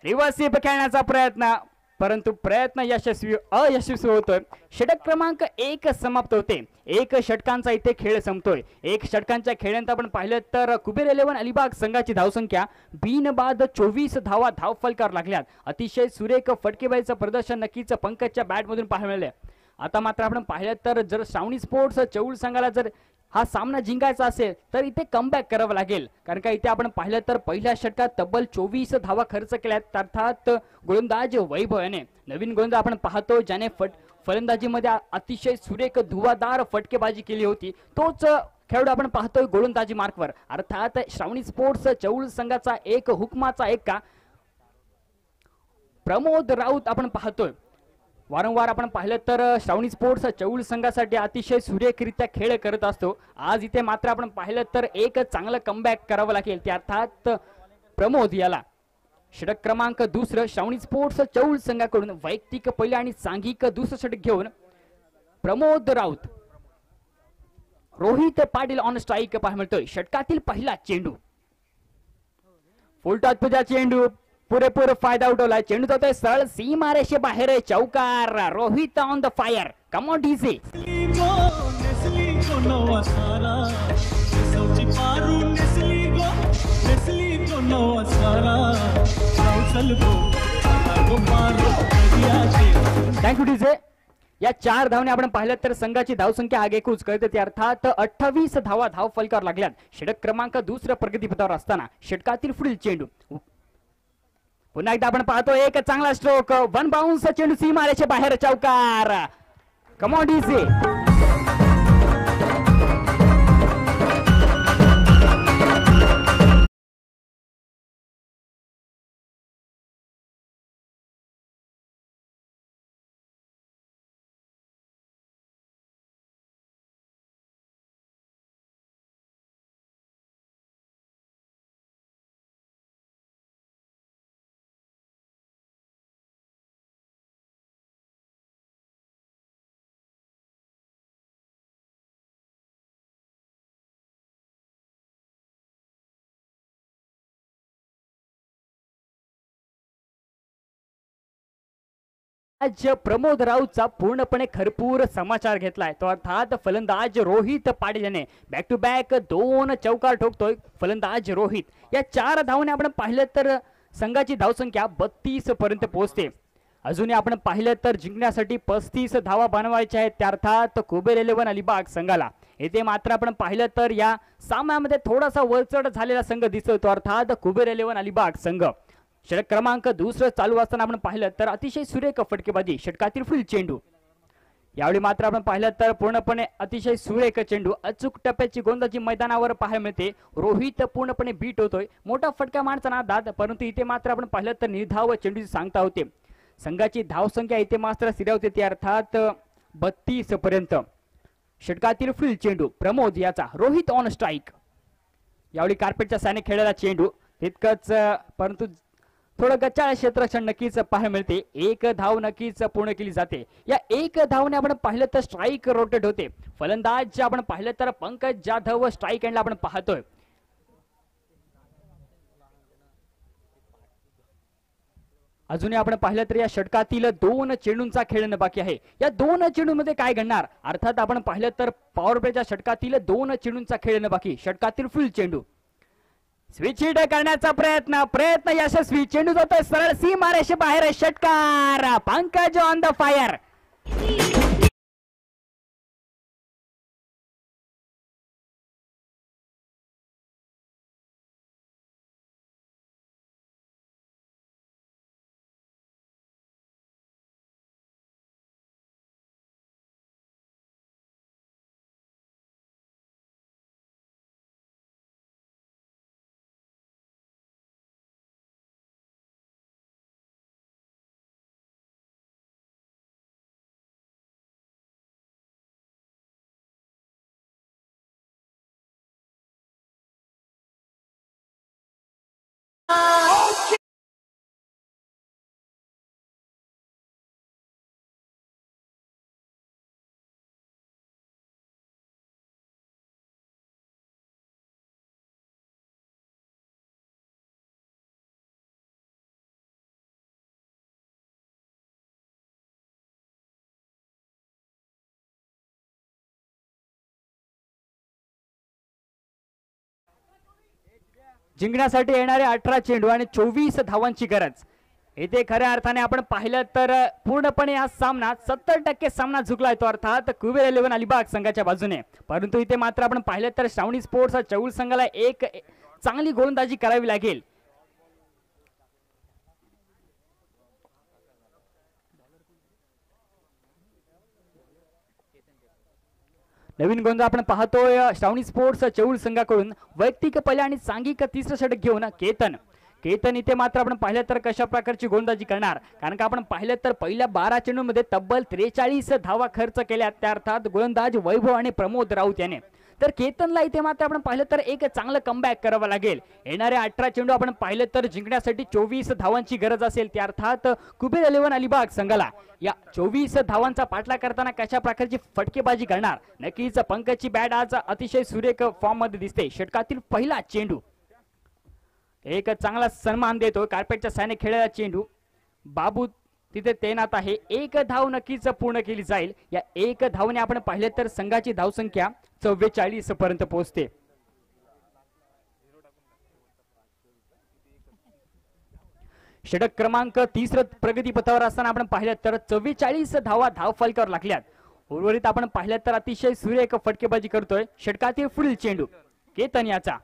रिव्हर्स स्वीप खेळण्याचा प्रयत्न, परंतु प्रयत्न अयशस्वी होतोय. षटक क्रमांक 1 समाप्त होते. 1 षटकांचा इथे खेळ संपतोय. 1 षटकांच्या खेळानंतर आपण पाहिलं तर कुबेर 11 अलिबाग संघाची धावसंख्या बिनबाद 24 धावा धावफलकावर लागल्यात. अतिशय सुरेख फटकेबाजीचं प्रदर्शन नक्कीच पंकजच्या बॅटमधून पाहायला मिळाले. आता मात्र आपण पाहिलं तर जर श्रावणी स्पोर्ट्स चौल संघाला जर हा सामना जिंकायचा असेल तर इथे कमबॅक करावं लागेल, कारण का इथे आपण पाहिलं तर पहिल्या षटकात तब्बल 24 धावा खर्च केल्यात अर्थात गोलंदाज वैभव याने. नवीन गोलंदाज आपण पाहतो ज्याने फलंदाजीमध्ये अतिशय सुरेख धुवादार फटकेबाजी केली होती, तोच खेळाडू आपण पाहतोय गोलंदाजी मार्कवर. अर्थात श्रावणी स्पोर्ट्स चौल संघाचा एक हुकमाचा एक का प्रमोद राऊत आपण पाहतोय. वारंवार आपण पाहिलं तर श्रावणी स्पोर्ट्स चौल संघासाठी अतिशय सुरेखरित्या खेळ करत असतो. आज इथे मात्र आपण पाहिलं तर एक चांगलं कमबॅक करावं लागेल ते अर्थात प्रमोद याला. षटक क्रमांक 2 श्रावणी स्पोर्ट्स चौल संघाकडून वैयक्तिक पहिले आणि सांघिक दुसरं षटक घेऊन प्रमोद राऊत. रोहित पाटील ऑन स्ट्राईक पाहायला मिळतोय. षटकातील पहिला चेंडू फुलटॉसचा चेंडू पुरेपूर फायदा उठवला. चेंडू जातोय सरळ सीमारेषे बाहेर. चौकार. Rohit on the fire. Come on DC. Thank you DJ. या 4 धावने आपण पाहिलं तर संघाची धावसंख्या आगेकूच करते ते अर्थात 28 धावा धावफलकावर लागल्यात. षटक क्रमांक 2 प्रगतीपथावर असताना षटकातील पुढील चेंडू पुन्हा एकदा आपण पाहतो एक चांगला स्ट्रोक. 1 बाउन्स चेंडू सीमारेषे बाहेर. चौकार. Come on DC. आज प्रमोद राऊतचा पूर्णपणे खरपूर समाचार घेतलाय तो अर्थात फलंदाज रोहित पाटील याने बॅक टू बॅक 2 चौकार ठोकतोय फलंदाज रोहित. या 4 धावने आपण पाहिलं तर संघाची धावसंख्या 32 पर्यंत पोहोचते. अजूनही आपण पाहिलं तर जिंकण्यासाठी 35 धावा बनवायच्या आहेत त्या अर्थात कुबेर 11 अलिबाग संघाला. येथे मात्र आपण पाहिलं तर या सामन्यामध्ये थोडासा वरचढ झालेला संघ दिसतोय तो अर्थात कुबेर 11 अलिबाग संघ. षटक क्रमांक 2 चालू असताना आपण पाहिलं तर अतिशय सुरेख फटकेबाजी. षटकातील फुल चेंडू. यावेळी मात्र आपण पाहिलं तर पूर्णपणे अतिशय सुरेख चेंडू अचूक टप्प्याची गोलंदाजी मैदानावर पाहायला मिळते. रोहित पूर्णपणे बीट होतोय. मोठा फटका मारचा नादात, परंतु इथे मात्र आपण पाहिलं तर निर्धाव चेंडूची सांगता होते. संघाची धावसंख्या इथे मात्र स्थिरावते ती अर्थात 32 पर्यंत. षटकातील फुल चेंडू प्रमोद याचा. Rohit on strike. यावेळी कार्पेटच्या साने खेळलेला चेंडू तितकंच, परंतु थोडं गच्चाळ क्षेत्ररक्षण नक्कीच पाहायला मिळते. एक धाव नक्कीच पूर्ण केली जाते. या एक धावने आपण पाहिलं तर स्ट्राईक रोटेट होते. फलंदाज जे आपण पाहिलं तर पंकज जाधव स्ट्राईक एंडला आपण पाहतोय. अजूनही आपण पाहिलं तर या षटकातील 2 चेंडूंचा खेळणं बाकी आहे. या 2 चेंडूंमध्ये काय घडणार? अर्थात आपण पाहिलं तर पॉवर प्लेच्या षटकातील 2 चेंडूंचा खेळणं बाकी. षटकातील फुल चेंडू स्विच हिट करण्याचा प्रयत्न यशस्वी. चेंडू जातोय सरळ सीमारेषे बाहेर. षटकार. Pankaj on the fire. जिंकण्यासाठी येणारे 18 चेंडू आणि 24 धावांची गरज. इथे खऱ्या अर्थाने आपण पाहिलं तर पूर्णपणे हा सामना 70% सामना झुकलाय तो अर्थात कुबेर 11 अलिबाग संघाच्या बाजूने. परंतु इथे मात्र आपण पाहिलं तर श्रावणी स्पोर्ट्स चौल संघाला एक चांगली गोलंदाजी करावी लागेल. नवीन गोंधळ आपण पाहतोय श्रावणी स्पोर्ट्स चौल संघाकडून. वैयक्तिक पहिल्या आणि सांघिक तिसरं षटक घेऊन केतन इथे मात्र आपण पाहिलं तर कशा प्रकारची गोलंदाजी करणार. कारण का आपण पाहिलं तर पहिल्या 12 चेंडूंमध्ये तब्बल 43 धावा खर्च केल्या. त्या अर्थात गोलंदाज वैभव आणि प्रमोद राऊत याने. तर केतनला इथे मात्र आपण पाहिलं तर एक चांगलं कमबॅक करावं लागेल. येणारे 18 चेंडू आपण पाहिलं तर जिंकण्यासाठी 24 धावांची गरज असेल. त्या अर्थात कुबेर 11 अलिबाग संघाला या 24 धावांचा पाठलाग करताना कशा प्रकारची फटकेबाजी करणार. नक्कीच पंकजची बॅट आज अतिशय सुरेख फॉर्म मध्ये दिसते. षटकातील पहिला चेंडू एक चांगला सन्मान देतो. कार्पेटच्या सायने खेळलेला चेंडू. बाबू तिथे तैनात आहे. एक धाव नक्कीच पूर्ण केली जाईल. या एक धावने आपण पाहिले तर संघाची धावसंख्या 44 पर्यंत पोहोचते. षटक क्रमांक 30 प्रगती पथावर असताना आपण पाहिलं तर 44 धावा धाव फलकावर लागल्यात. उर्वरित आपण पाहिलं तर अतिशय सुरेख फटकेबाजी करतोय. षटकातील पुढील चेंडू केतन याचा.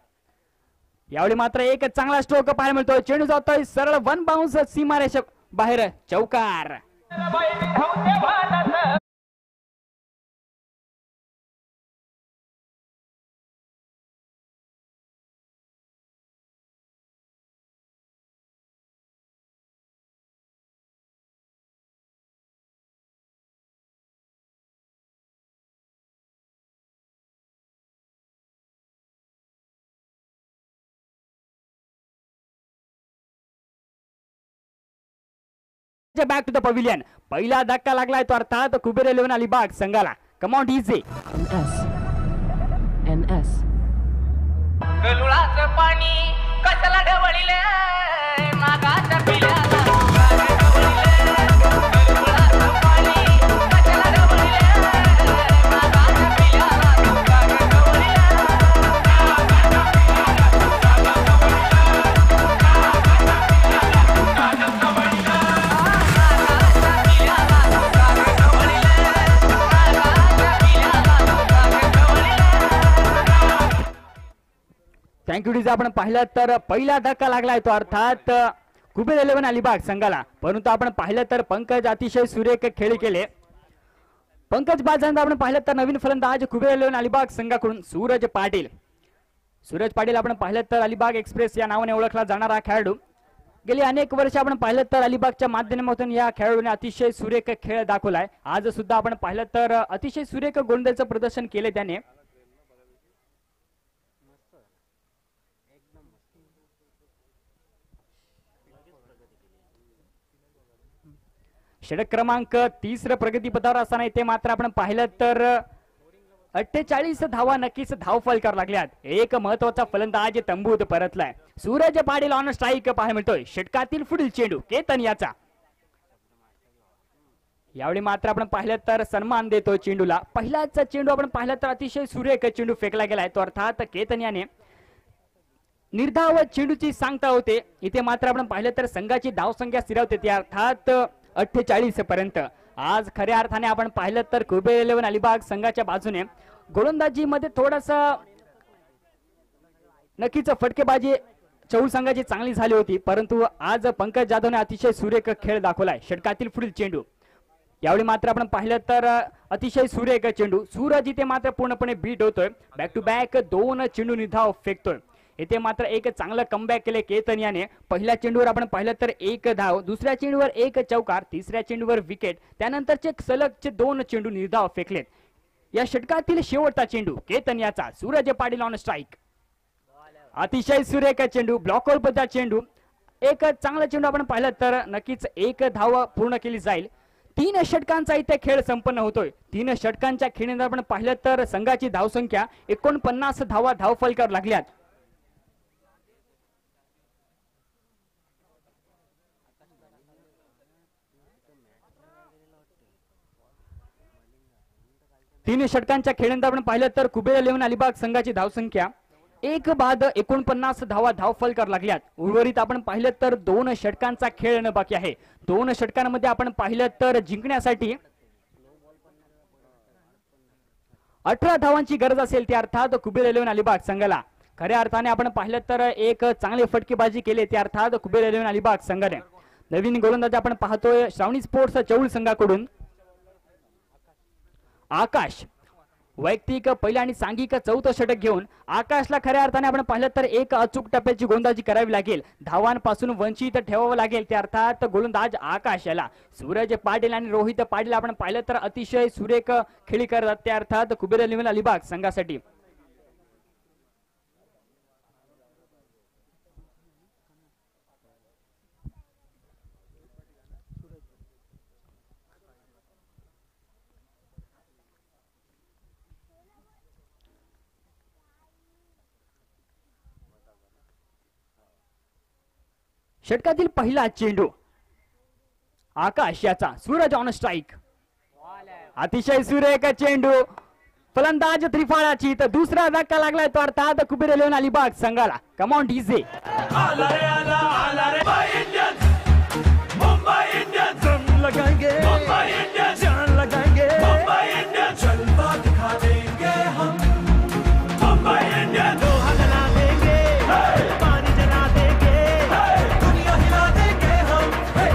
यावेळी मात्र एक चांगला स्ट्रोक पाहायला मिळतोय. चेंडू जातोय सरळ वन बाउन्स सीमारेषा बाहेर. चौकार. Back to the pavilion. पहिला धक्का लागलाय तो अर्थात कुबेर 11 अलिबाग संघाला. Come on DJ. NS गलुळाचं पाणी कशाला ढवळीले नागाच्या पिल्याला थँक्यू डीजे. आपण पाहिलं तर पहिला धक्का लागलाय तो अर्थात कुबेर 11 अलिबाग संघाला. परंतु आपण पाहिलं तर पंकज अतिशय सुरेख खेळ केले. पंकज बाद झाल्यानंतर आपण पाहिलं तर नवीन फलंदाज कुबेर 11 अलिबाग संघाकडून सूरज पाटील. आपण पाहिलं तर अलिबाग एक्सप्रेस या नावाने ओळखला जाणारा खेळाडू. गेली अनेक वर्ष आपण पाहिलं तर अलिबागच्या माध्यमातून या खेळाडूने अतिशय सुरेख खेळ दाखवलाय. आज सुद्धा आपण पाहिलं तर अतिशय सुरेख गोलंदाजीचं प्रदर्शन केले त्याने. षटक क्रमांक 30 प्रगतीपथावर असताना इथे मात्र आपण पाहिलं तर 48 धावा नक्कीच धाव फलकार लागल्यात. एक महत्वाचा फलंदाज तंबूत परतलाय. सूरज पाटील ऑन स्ट्राईक पाहायला मिळतोय. षटकातील पुढील चेंडू केतन याचा. यावेळी मात्र आपण पाहिलं तर सन्मान देतोय चेंडूला. पहिलाच चेंडू आपण पाहिलं तर अतिशय सुरेख चेंडू फेकला गेलाय तो अर्थात केतन याने निर्धाव चेंडूची सांगता होते. इथे मात्र आपण पाहिलं तर संघाची धावसंख्या स्थिरावते ती अर्थात 48 पर्यंत. आज खऱ्या अर्थाने आपण पाहिलं तर कुबेर 11 अलिबाग संघाच्या बाजूने गोलंदाजी मध्ये थोडासा नक्कीच फटकेबाजी चौल संघाची चांगली झाली होती, परंतु आज पंकज जाधवने अतिशय सुरेख खेळ दाखवलाय. षटकातील पुढील चेंडू यावेळी मात्र आपण पाहिलं तर अतिशय सुरेख चेंडू. सूरज इथे मात्र पूर्णपणे बीट होतोय. बॅक टू बॅक 2 चेंडू निर्धाव फेकतोय. इथे मात्र एक चांगलं कमबॅक केले केतन याने. पहिल्या चेंडूवर आपण पाहिलं तर 1 धाव, दुसऱ्या चेंडूवर 1 चौकार, तिसऱ्या चेंडूवर विकेट, त्यानंतरचे सलगचे 2 चेंडू निर्धाव फेकलेत. या षटकातील शेवटचा चेंडू केतन याचा. Suraj Patil on strike. अतिशय सुरेख चेंडू, ब्लॉकवर बद्दल चेंडू. एक चांगला चेंडू आपण पाहिलं तर नक्कीच 1 धाव पूर्ण केली जाईल. 3 षटकांचा इथे खेळ संपन्न होतोय. 3 षटकांच्या खेळीनंतर आपण पाहिलं तर संघाची धावसंख्या 49 धावा धाव फलकावर लागल्यात. तीन षटकांच्या खेळीनंतर आपण पाहिलं तर कुबेर 11 अलिबाग संघाची धावसंख्या 1 बाद 49 धावा धाव फलकावर लागल्यात. उर्वरित आपण पाहिलं तर 2 षटकांचा खेळ न बाकी आहे. 2 षटकांमध्ये आपण पाहिलं तर जिंकण्यासाठी 18 धावांची गरज असेल त्या अर्थात कुबेर 11 अलिबाग संघाला. खऱ्या अर्थाने आपण पाहिलं तर एक चांगली फटकेबाजी केली त्या अर्थात कुबेर 11 अलिबाग संघाने. नवीन गोलंदाज आपण पाहतोय श्रावणी स्पोर्ट्स चौल संघाकडून आकाश. वैयक्तिक पहिला आणि सांघिक 4थं षटक घेऊन आकाशला खऱ्या अर्थाने आपण पाहिलं तर एक अचूक टप्प्याची गोलंदाजी करावी लागेल. धावांपासून वंचित ठेवावं लागेल त्या अर्थात गोलंदाज आकाश याला. सूरज पाटील आणि रोहित पाटील आपण पाहिलं तर अतिशय सुरेख खेळी करतात त्या अर्थात कुबेर 11 अलिबाग संघासाठी. षटकातील पहिला चेंडू आकाश याचा. Suraj on strike. अतिशय सुरेख चेंडू, फलंदाज त्रिफळाची. तर दुसरा धक्का लागलाय तो अर्थात कुबेर 11 अलिबाग संघाला. Come on DJ. लगाएंगे जान लगाएंगे जलवा दिखा देंगे हम. मुंबई इंडियंस लोहा जला देंगे, पानी जला देंगे, दुनिया हिला देंगे हम,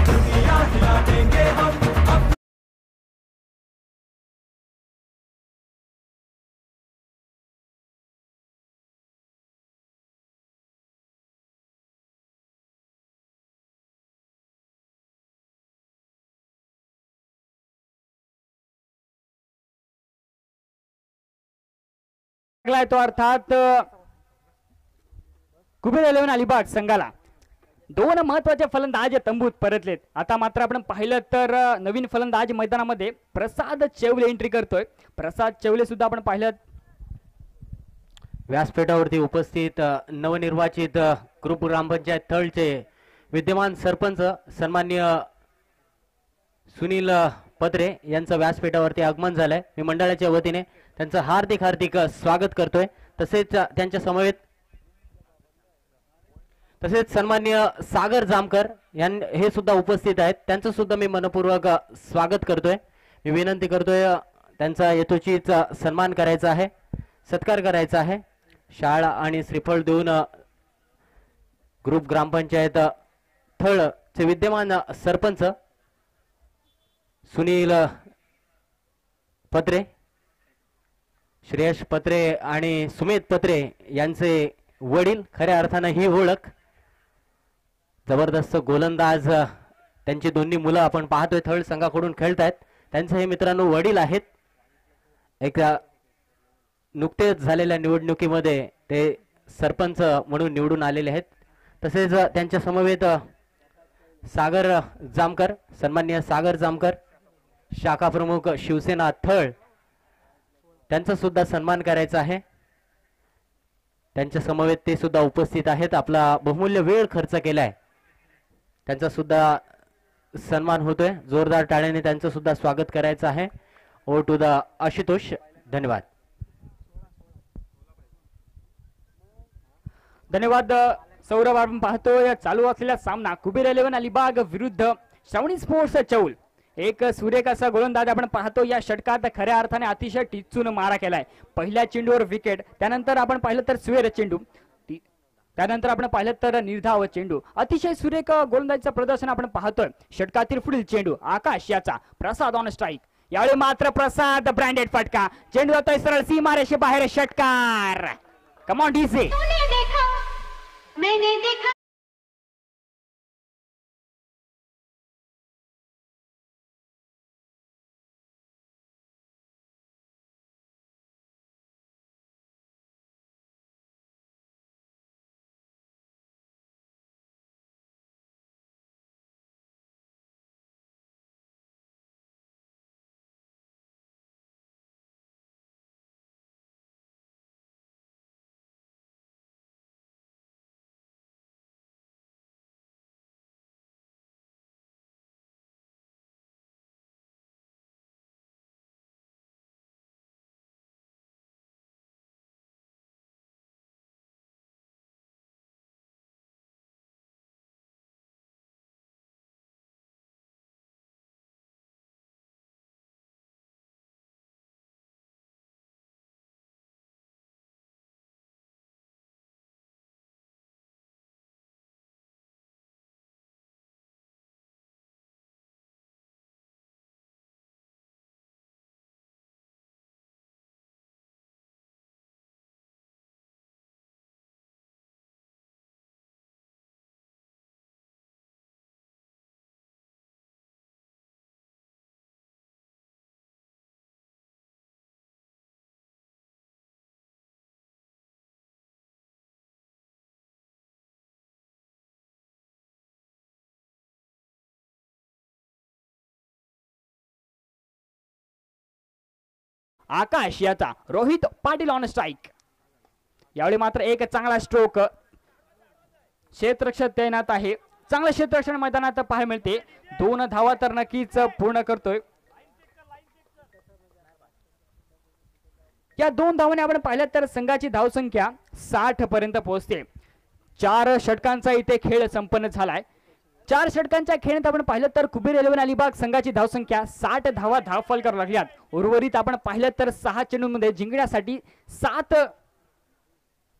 दुनिया हिला देंगे हम. तो अर्थात कुबेर 11 अलिबाग संघाला. 2 महत्वाचे फलंदाज तंबूत परतलेत. आता मात्र आपण पाहिलं तर नवीन फलंदाज मैदानामध्ये प्रसाद चेवले एंट्री करतोय. प्रसाद चेवले सुद्धा आपण पाहिलं व्यासपीठावरती उपस्थित नवनिर्वाचित ग्रुप ग्रामपंचायत थळचे विद्यमान सरपंच सन्माननीय सुनील पत्रे यांचं व्यासपीठावरती आगमन झालंय. मी मंडळाच्या वतीने त्यांचं हार्दिक हार्दिक स्वागत करतोय. तसेच त्यांच्या समवेत तसेच सन्माननीय सागर जामकर हे सुद्धा उपस्थित आहेत. त्यांचं सुद्धा मी मनपूर्वक स्वागत करतोय. मी विनंती करतोय त्यांचा यथोचित सन्मान करायचा आहे, सत्कार करायचा आहे. शाळा आणि श्रीफळ देऊन ग्रुप ग्रामपंचायत थळचे विद्यमान सरपंच सुनील पत्रे, श्रेयश पत्रे आणि सुमेध पत्रे यांचे वडील. खऱ्या अर्थानं ही ओळख जबरदस्त गोलंदाज त्यांची दोन्ही मुलं आपण पाहतोय थळ संघाकडून खेळतायत. त्यांचे हे मित्रांनो वडील आहेत. एक नुकतेच झालेल्या निवडणुकीमध्ये ते सरपंच म्हणून निवडून आलेले आहेत. तसेच त्यांच्या समवेत सागर जामकर, सन्माननीय सागर जामकर, शाखा प्रमुख शिवसेना थळ, त्यांचा सुद्धा सन्मान करायचा आहे. त्यांच्या समवेत ते सुद्धा उपस्थित आहेत. आपला बहुमूल्य वेळ खर्च केलाय, त्यांचा सुद्धा सन्मान होतोय. जोरदार टाळ्याने त्यांचं सुद्धा स्वागत करायचं आहे. Over to the Ashutosh. धन्यवाद. धन्यवाद सौरभ. आपण पाहतोय चालू असलेला सामना कुबेर 11 अलिबाग विरुद्ध श्रावणी स्पोर्ट्स चौल. एक सुरेख असा गोलंदाज आपण पाहतो. या षटकात खऱ्या अर्थाने अतिशय टिचून मारा केलाय. पहिल्या चेंडूवर विकेट, त्यानंतर आपण पाहिलं तर स्वेर चेंडू, त्यानंतर आपण पाहिलं तर निर्धाव चेंडू. अतिशय सुरेख गोलंदाजीचं प्रदर्शन आपण पाहतोय. षटकातील पुढील चेंडू आकाश याचा, प्रसाद ऑन स्ट्राईक. यावेळी मात्र प्रसाद ब्रँडेड फटका. चेंडू जातोय सरळ सीमारेषे बाहेर. षटकार. कम ऑन डीजे. मैंने देखा आकाश याचा, रोहित पाटील ऑन स्ट्राईक. यावेळी मात्र एक चांगला स्ट्रोक क्षेत्ररक्षक तैनात आहे. चांगलं क्षेत्ररक्षण मैदानात पाहायला मिळते. 2 धावा तर नक्कीच पूर्ण करतोय. या 2 धावाने आपण पाहिलं तर संघाची धावसंख्या 60 पर्यंत पोहोचते. 4 षटकांचा इथे खेळ संपन्न झालाय. 4 षटकांच्या खेळात आपण पाहिलं तर कुबेर 11 अलिबाग संघाची धावसंख्या 60 धावा धावफल करावं लागल्यात. उर्वरित आपण पाहिलं तर 6 चेंडूंमध्ये जिंकण्यासाठी 7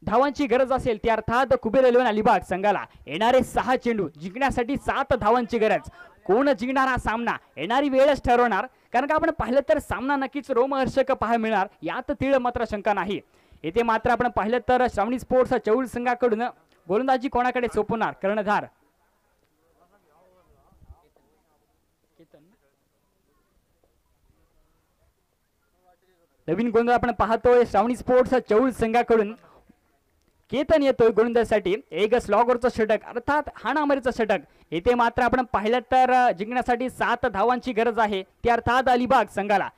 धावांची गरज असेल. त्या अर्थात कुबेर 11 अलिबाग संघाला येणारे 6 चेंडू जिंकण्यासाठी 7 धावांची गरज. कोण जिंकणार हा सामना येणारी वेळच ठरवणार. कारण का आपण पाहिलं तर सामना नक्कीच रोमहर्षक पाहायला मिळणार, यात तीळ मात्र शंका नाही. येथे मात्र आपण पाहिलं तर श्रावणी स्पोर्ट्स चौल संघाकडून गोलंदाजी कोणाकडे सोपवणार? कर्णधार नवीन गोलंदाज आपण पाहतोय श्रावणी स्पोर्ट्स चौल संघाकडून केतन येतोय गोलंदाजीसाठी. एक स्लॉगरचं षटक अर्थात हाणामारीचं षटक. येथे मात्र आपण पाहिलं तर जिंकण्यासाठी 7 धावांची गरज आहे. त्या अर्थात अलिबाग संघाला.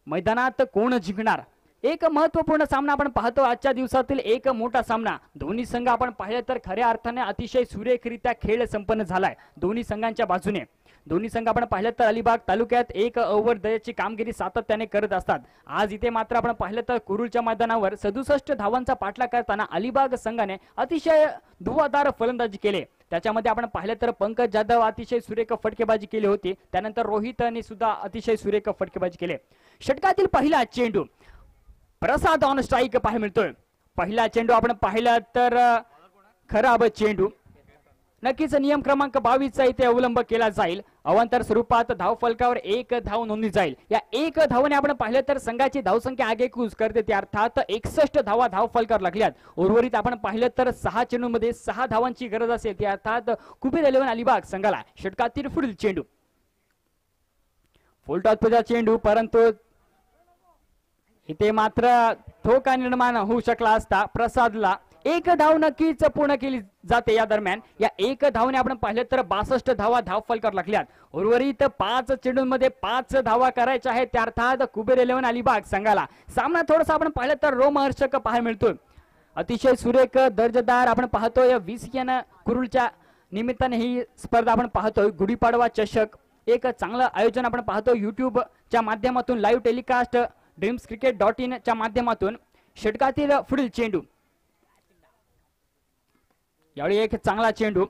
मैदानात कोण जिंकणार? एक महत्वपूर्ण सामना आपण पाहतो. आजच्या दिवसातील एक मोठा सामना. दोन्ही संघ आपण पाहिलं तर खऱ्या अर्थाने अतिशय सुरेखरित्या खेळ संपन्न झालाय दोन्ही संघांच्या बाजूने. दोन्ही संघ आपण पाहिलं तर अलिबाग तालुक्यात एक ओव्हर दयाची कामगिरी सातत्याने करत असतात. आज इथे मात्र आपण पाहिलं तर कुरुलच्या मैदानावर 67 धावांचा पाठलाग करताना अलिबाग संघाने अतिशय धुवाधार फलंदाजी केली. त्याच्यामध्ये आपण पाहिलं तर पंकज जाधव अतिशय सुरेख फटकेबाजी केली होती. त्यानंतर रोहितने सुद्धा अतिशय सुरेख फटकेबाजी केली. षटकातील पहिला चेंडू प्रसाद ऑन स्ट्राईक पाहायला मिळतोय. पहिला चेंडू आपण पाहिला तर खराब चेंडू. नक्कीच नियम क्रमांक 22 चा इथे अवलंब केला जाईल. अवांतर स्वरूपात धाव फलकावर 1 धाव नोंदली जाईल. या 1 धावाने आपण पाहिलं तर संघाची धावसंख्या आगेकूच करते. त्या अर्थात 61 धावा धाव फलकावर लागल्यात. उर्वरित आपण पाहिलं तर 6 चेंडूंमध्ये 6 धावांची गरज असेल. त्या अर्थात कुबेर 11 अलिबाग संघाला षटकातील पुढील चेंडू फुलटॉसचा चेंडू, परंतु इथे मात्र धोका निर्माण होऊ शकला असता प्रसादला. एक धाव नक्कीच पूर्ण केली जाते. या दरम्यान या एक धावने आपण पाहिलं तर 62 धावा धाव फलकावर लागल्यात. उर्वरित 5 चेंडूंमध्ये 5 धावा करायच्या आहेत. त्या अर्थात कुबेर 11 अलिबाग संघाला सामना थोडासा आपण पाहिलं तर रोमहर्षक पाहायला मिळतोय. अतिशय सुरेख दर्जेदार आपण पाहतोय. VCN कुरुलच्या निमित्ताने ही स्पर्धा आपण पाहतोय. गुढीपाडवा चषक एक चांगलं आयोजन आपण पाहतोय. युट्यूबच्या माध्यमातून लाईव्ह टेलिकास्ट dreamscricket.in च्या माध्यमातून. षटकातील पुढील चेंडू यावेळी एक चांगला चेंडू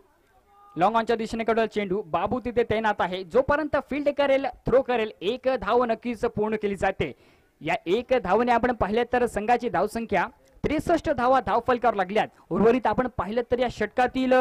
लॉंग ऑनच्या दिशेने कडल चेंडू. बाबू तिथे तैनात आहे. जोपर्यंत फील्ड करेल थ्रो करेल एक धाव नक्कीच पूर्ण केली जाते. या एक धावने आपण पाहिले तर संघाची धावसंख्या 63 धावा धाव फलकावर लागल्यात. उर्वरित आपण पाहिलं तर या षटकातील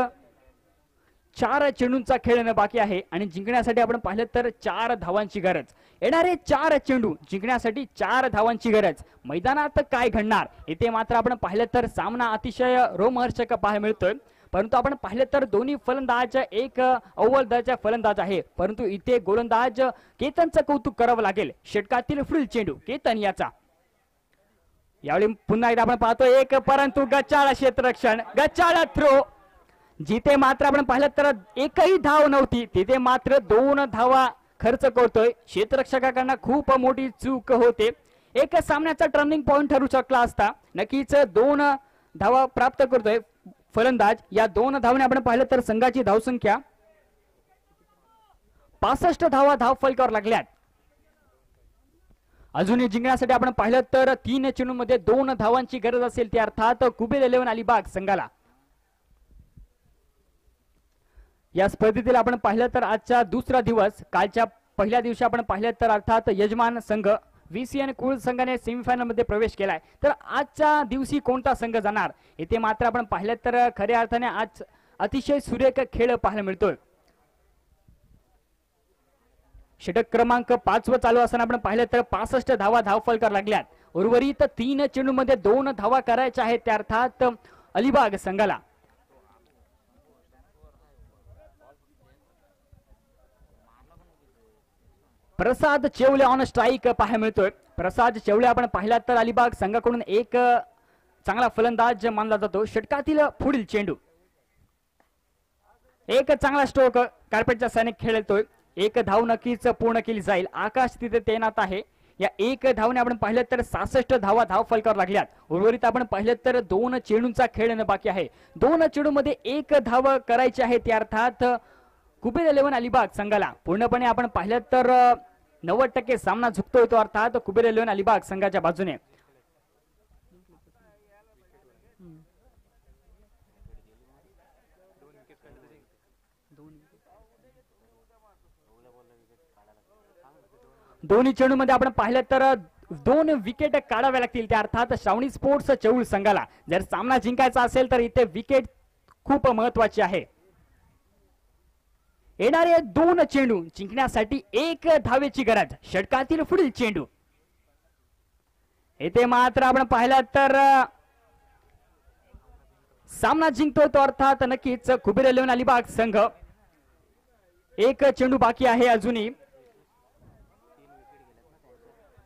4 चेंडूंचा खेळणं बाकी आहे आणि जिंकण्यासाठी आपण पाहिलं तर 4 धावांची गरज. येणारे 4 चेंडू जिंकण्यासाठी 4 धावांची गरज. मैदानात काय घडणार इथे मात्र आपण पाहिलं तर सामना अतिशय रोमहर्षक पाहायला मिळतोय. परंतु आपण पाहिलं तर दोन्ही फलंदाज एक अव्वल दर्जाचा फलंदाज आहे. परंतु इथे गोलंदाज केतनचं कौतुक करावं लागेल. षटकातील पुढील चेंडू केतन याचा. यावेळी पुन्हा एकदा आपण पाहतोय एक परंतु गच्चाळ क्षेत्ररक्षण गच्चाळ थ्रो. जिथे मात्र आपण पाहिलं तर एकही धाव नव्हती तिथे मात्र 2 धावा खर्च करतोय. क्षेत्ररक्षकांना खूप मोठी चूक होते. एक सामन्याचा टर्निंग पॉइंट ठरू शकला असता. नक्कीच 2 धावा प्राप्त करतोय फलंदाज. या 2 धावने आपण पाहिलं तर संघाची धावसंख्या 65 धावा धाव फलकावर लागल्यात. अजूनही जिंकण्यासाठी आपण पाहिलं तर 3 चेंडूंमध्ये 2 धावांची गरज असेल. त्या अर्थात कुबेर 11 अलिबाग संघाला. या स्पर्धेतील आपण पाहिलं तर आजचा दुसरा दिवस. कालच्या पहिल्या दिवशी आपण पाहिलं तर अर्थात यजमान संघ VCN कुरुल संघाने सेमीफायनल मध्ये प्रवेश केलाय. तर आजच्या दिवशी कोणता संघ जाणार इथे मात्र आपण पाहिलं तर खऱ्या अर्थाने आज अतिशय सुरेख खेळ पाहायला मिळतोय. षटक क्रमांक 5 चालू असताना आपण पाहिलं तर 65 धावा धाव फलकावर लागल्यात. उर्वरित 3 चेंडूमध्ये 2 धावा करायच्या आहेत. त्या अर्थात अलिबाग संघाला. प्रसाद चेवले ऑन स्ट्राईक पाहायला मिळतोय. प्रसाद चेवले आपण पाहिला तर अलिबाग संघाकडून एक चांगला फलंदाज मानला जातो. षटकातील पुढील चेंडू एक चांगला स्ट्रोक कार्पेटच्या सैनिक खेळतोय. एक धाव नक्कीच पूर्ण केली जाईल. आकाश तिथे तैनात आहे. या एक धावने आपण पाहिलं तर 66 धावा धाव फलकावर लागल्यात. उर्वरित आपण पाहिलं तर 2 चेंडूंचा खेळणं बाकी आहे. 2 चेंडूमध्ये 1 धाव करायची आहे. त्या अर्थात कुबेर 11 अलिबाग संघाला. पूर्णपणे आपण पाहिलं तर 90% सामना झुकतोय तो अर्थात कुबेर 11 अलिबाग संघाच्या बाजूने. दोन्ही चेंडूमध्ये आपण पाहिलं तर 2 विकेट काढाव्या लागतील. त्या अर्थात श्रावणी स्पोर्ट्स चौल संघाला जर सामना जिंकायचा असेल तर इथे विकेट खूप महत्वाची आहे. येणारे 2 चेंडू जिंकण्यासाठी 1 धावेची गरज. षटकातील पुढील चेंडू येथे मात्र आपण पाहिलं तर सामना जिंकतो तो अर्थात नक्कीच कुबेर 11 अलिबाग संघ. 1 चेंडू बाकी आहे अजूनही.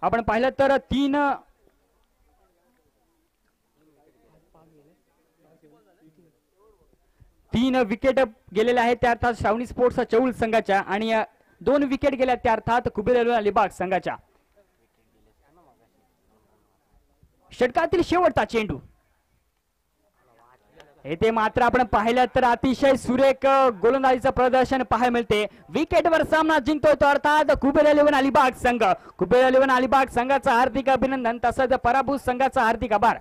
आपण पाहिलं तर 3 विकेट गेलेले आहेत. त्या अर्थात श्रावणी स्पोर्ट्स चौल संघाच्या आणि 2 विकेट गेल्या त्या अर्थात कुबेर 11 अलिबाग संघाच्या. षटकातील शेवटचा चेंडू येथे मात्र आपण पाहिलं तर अतिशय सुरेख गोलंदाजीचं प्रदर्शन पाहायला मिळते. विकेटवर सामना जिंकतोय तो अर्थात कुबेर 11 अलिबाग संघ. कुबेर 11 अलिबाग संघाचा हार्दिक अभिनंदन तसंच पराभूत संघाचा हार्दिक आभार.